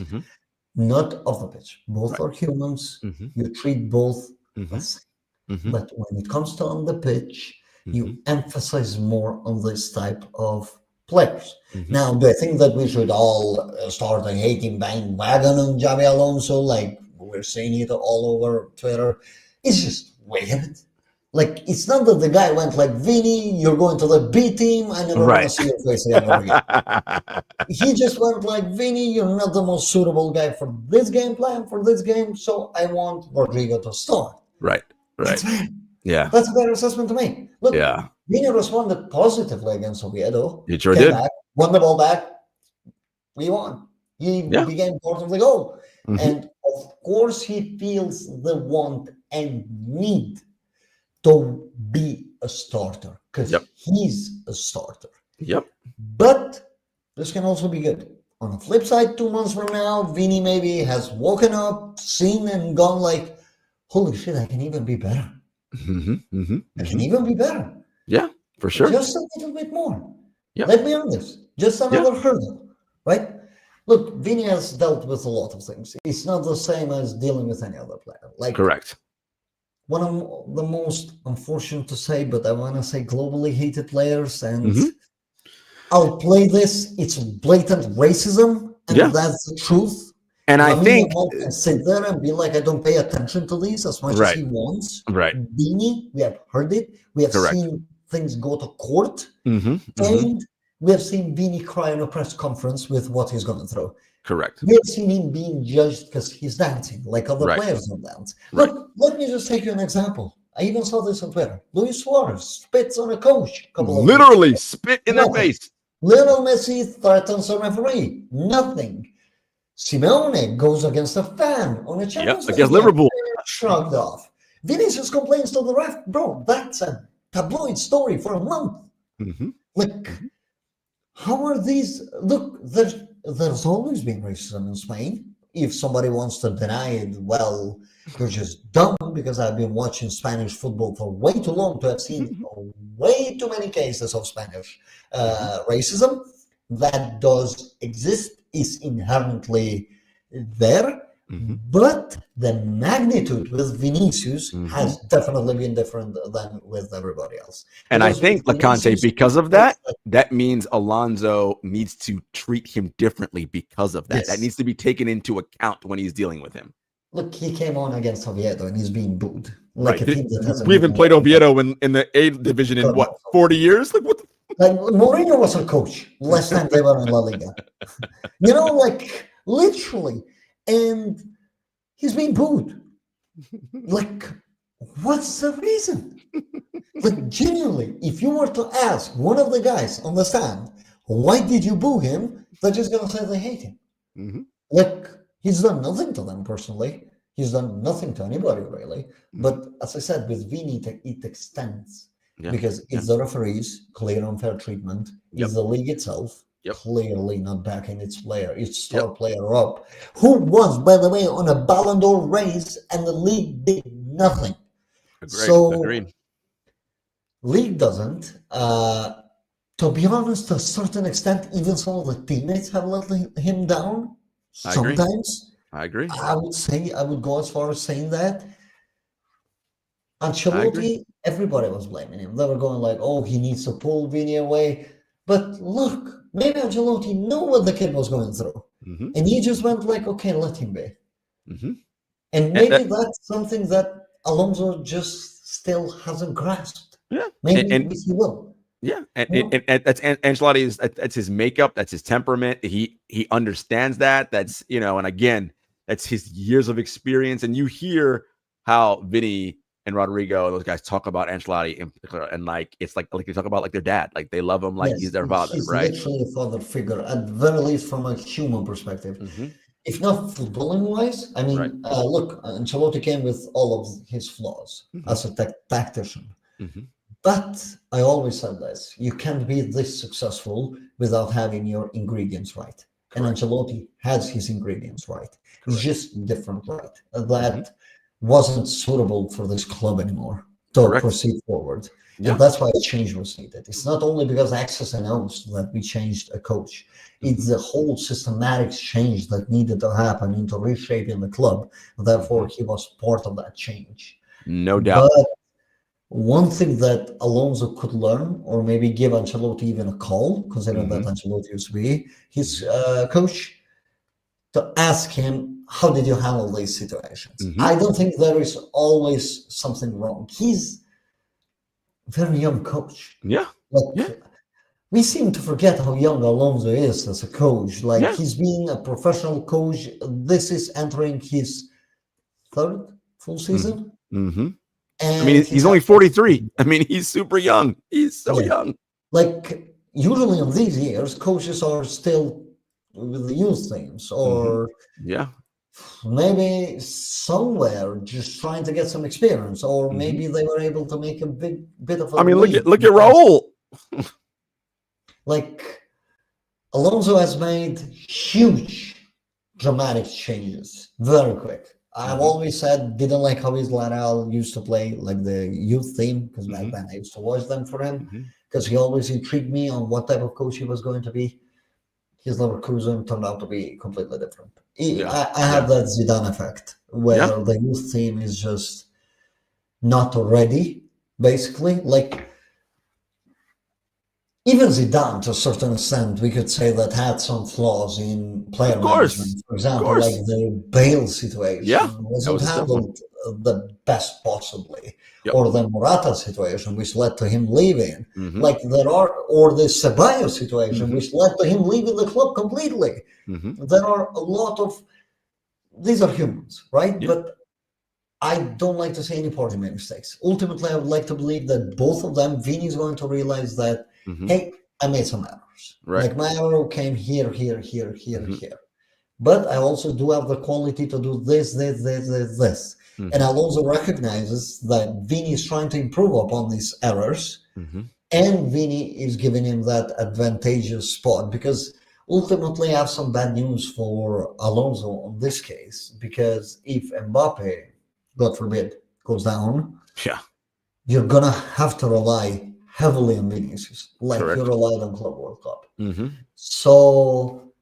Speaker 2: not off the pitch. Both are humans. You treat both the same. But when it comes to on the pitch, you emphasize more on this type of players. Now, do I think that we should all start a hating bandwagon on Xabi Alonso, like we're saying it all over Twitter? It's just weird. Like, it's not that the guy went like, Vini, you're going to the B team, I never want to see your face ever again. He just went like, Vini, you're not the most suitable guy for this game plan, for this game, so I want Rodrigo to start.
Speaker 1: Right.
Speaker 2: That's fair.
Speaker 1: Yeah.
Speaker 2: That's a better assessment to make. Look, Vini responded positively against Oviedo.
Speaker 1: He sure did.
Speaker 2: Back, won the ball back. We won. He became part of the goal. And of course, he feels the want and need to be a starter because he's a starter. But this can also be good. On the flip side, 2 months from now, Vini maybe has woken up, seen and gone like, holy shit, I can even be better. I can even be better.
Speaker 1: Yeah, for sure.
Speaker 2: Just a little bit more. Let me honest. Just another hurdle, right? Look, Vini has dealt with a lot of things. It's not the same as dealing with any other player. Like,
Speaker 1: correct.
Speaker 2: One of the most unfortunate to say, but I want to say globally hated players, and I'll play this. It's blatant racism, and that's the truth.
Speaker 1: And I think
Speaker 2: can sit there and be like, I don't pay attention to these as much as he wants. Vini, we have heard it. We have seen things go to court, and we have seen Vini cry in a press conference with what he's going through.
Speaker 1: Correct.
Speaker 2: We have seen him being judged because he's dancing like other players don't dance. Look, let me just take you an example. I even saw this on Twitter. Luis Suarez spits on a coach.
Speaker 1: Literally spit in their face.
Speaker 2: Lionel Messi threatens a referee. Nothing. Simeone goes against a fan on a Champions League
Speaker 1: against Liverpool.
Speaker 2: Shrugged off. Vinicius complains to the ref. Bro, that's a tabloid story for a month. Like, how are these? Look, there's always been racism in Spain. If somebody wants to deny it, well, you're just dumb, because I've been watching Spanish football for way too long to have seen way too many cases of Spanish racism. That does exist, is inherently there, but the magnitude with Vinicius has definitely been different than with everybody else.
Speaker 1: And I think, Loconte, because of that, that means Alonso needs to treat him differently because of that.
Speaker 2: Yes.
Speaker 1: That needs to be taken into account when he's dealing with him.
Speaker 2: Look, he came on against Oviedo and he's being booed. Like,
Speaker 1: we haven't played Oviedo in the A division in what, 40 years? Like, what the
Speaker 2: Like, Mourinho was a coach last time they were in La Liga. You know, like, literally. And he's being booed. Like, what's the reason? Like, genuinely, if you were to ask one of the guys on the stand, why did you boo him? They're just going to say they hate him. Like, he's done nothing to them personally. He's done nothing to anybody, really. But as I said, with Vini, it extends. Because it's the referees, clear unfair treatment. It's the league itself, clearly not backing its player, its star player up, who was, by the way, on a Ballon d'Or race, and the league did nothing.
Speaker 1: Agreed.
Speaker 2: League doesn't. To be honest, to a certain extent, even some of the teammates have let him down. Sometimes.
Speaker 1: I agree.
Speaker 2: I would go as far as saying that. Ancelotti, everybody was blaming him. They were going like, oh, he needs to pull Vini away. But look, maybe Ancelotti knew what the kid was going through. And he just went like, okay, let him be. And maybe that's something that Alonso just still hasn't grasped. Maybe he will.
Speaker 1: Yeah, and that's Ancelotti's. That's his makeup. That's his temperament. He understands that. That's and again, that's his years of experience. And you hear how Vini and Rodrigo and those guys talk about Ancelotti in particular, and like it's like they talk about like their dad. Like they love him like
Speaker 2: Yes,
Speaker 1: he's their father,
Speaker 2: he's
Speaker 1: right?
Speaker 2: literally a father figure, at the very least from a human perspective.
Speaker 1: Mm-hmm.
Speaker 2: If not footballing wise, I mean,
Speaker 1: Right.
Speaker 2: look, Ancelotti came with all of his flaws as a tactician.
Speaker 1: Mm-hmm.
Speaker 2: But I always said this: you can't be this successful without having your ingredients right. And Ancelotti has his ingredients right. It's just different right. That wasn't suitable for this club anymore to proceed forward.
Speaker 1: Yeah.
Speaker 2: And that's why a change was needed. It's not only because X's and O's that we changed a coach. It's the whole systematic change that needed to happen into reshaping the club. Therefore, he was part of that change.
Speaker 1: No doubt.
Speaker 2: But one thing that Alonso could learn, or maybe give Ancelotti even a call, considering that Ancelotti used to be his coach, to ask him, how did you handle these situations? I don't think there is always something wrong. He's a very young coach.
Speaker 1: Yeah.
Speaker 2: We seem to forget how young Alonso is as a coach. He's being a professional coach. This is entering his third full season.
Speaker 1: Mm-hmm. I mean, he's only 43. I mean, he's super young. He's so young.
Speaker 2: Like, usually in these years, coaches are still with the youth teams or maybe somewhere just trying to get some experience, or maybe they were able to make a bit of a
Speaker 1: look at Raul.
Speaker 2: Like, Alonso has made huge dramatic changes very quick. I've always said, didn't like how his Lateral used to play, like the youth team, because back then I used to watch them for him, because he always intrigued me on what type of coach he was going to be. His Leverkusen turned out to be completely different. I have that Zidane effect, where the youth team is just not ready, basically. Like, even Zidane, to a certain extent, we could say that had some flaws in player management. For example, like the Bale situation wasn't handled the best possibly, or the Morata situation, which led to him leaving. Like or the Ceballos situation, which led to him leaving the club completely. There are a lot of, these are humans, right? But I don't like to say any party made mistakes. Ultimately, I would like to believe that both of them, Vini is going to realize that, hey, I made some errors. Like, my error came here. But I also do have the quality to do this. And Alonso recognizes that Vini is trying to improve upon these errors. And Vini is giving him that advantageous spot, because ultimately I have some bad news for Alonso on this case, because if Mbappe, God forbid, goes down, you're going to have to rely heavily on Vinicius, like you relied on Club World Cup. So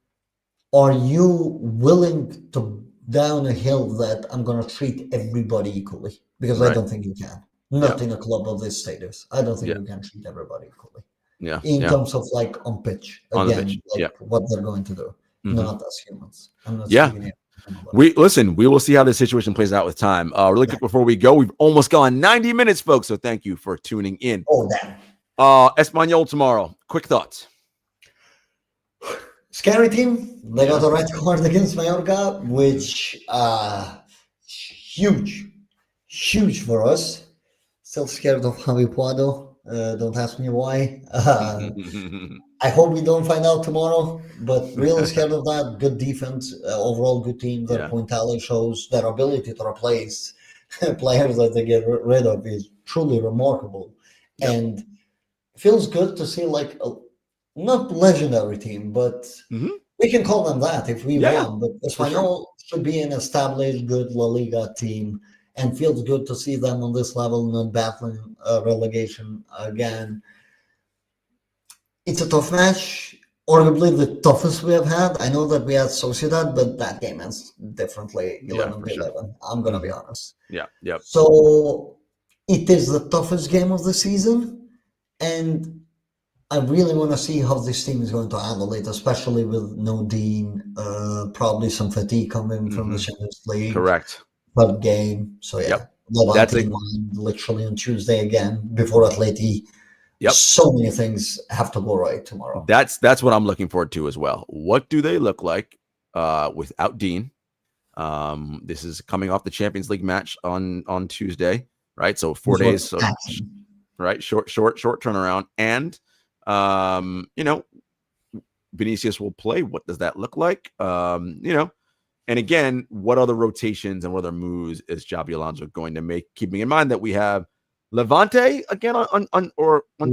Speaker 2: are you willing to down a hill that I'm going to treat everybody equally? Because I don't think you can. Not in a club of this status. I don't think you can treat everybody equally. In terms of, like, on pitch, again, what they're going to do, not as humans. I'm not speaking here.
Speaker 1: We will see how this situation plays out with time. Really quick before we go, we've almost gone 90 minutes, folks. So thank you for tuning in.
Speaker 2: Oh, damn.
Speaker 1: Espanol tomorrow. Quick thoughts.
Speaker 2: Scary team. They got a red card against Mallorca, which huge for us. Still scared of Javi Puado. Don't ask me why. I hope we don't find out tomorrow, but really scared of that. Good defense, overall good team. Their point tally shows their ability to replace players that they get rid of is truly remarkable. And feels good to see, like, a not legendary team, but we can call them that if we want. But Espanol should be an established, good La Liga team, and feels good to see them on this level, not battling relegation again. It's a tough match, arguably the toughest we have had. I know that we had Sociedad, but that game ends differently, 11-11. I'm going to be honest. So it is the toughest game of the season, and I really want to see how this team is going to handle it, especially with no Dean, probably some fatigue coming from the Champions League. Third game. So, Levante in mind, literally on Tuesday again, before Atleti
Speaker 1: Yep.
Speaker 2: So many things have to go right tomorrow.
Speaker 1: That's what I'm looking forward to as well. What do they look like without Dean? This is coming off the Champions League match on Tuesday, right? So 4 days, so right, short turnaround, and Vinicius will play. What does that look like? And again, what other rotations and what other moves is Xabi Alonso going to make? Keeping in mind that we have Levante again on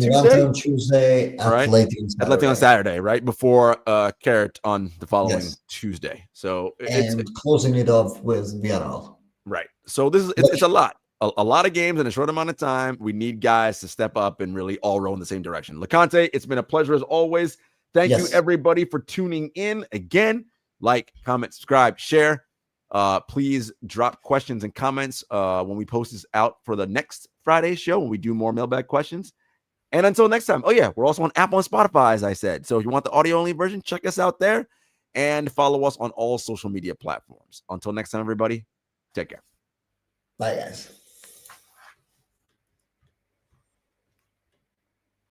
Speaker 1: Tuesday.
Speaker 2: On Tuesday,
Speaker 1: right? Athletic on Saturday, right before Carrot on the following Tuesday. So it's
Speaker 2: closing it off with Villarreal.
Speaker 1: Right. So this is it's a lot of games in a short amount of time. We need guys to step up and really all row in the same direction. Loconte, it's been a pleasure as always. Thank you everybody for tuning in again. Like, comment, subscribe, share. Please drop questions and comments when we post this out for the next Friday show when we do more mailbag questions. And until next time, we're also on Apple and Spotify, as I said. So if you want the audio-only version, check us out there and follow us on all social media platforms. Until next time, everybody, take care.
Speaker 2: Bye, guys.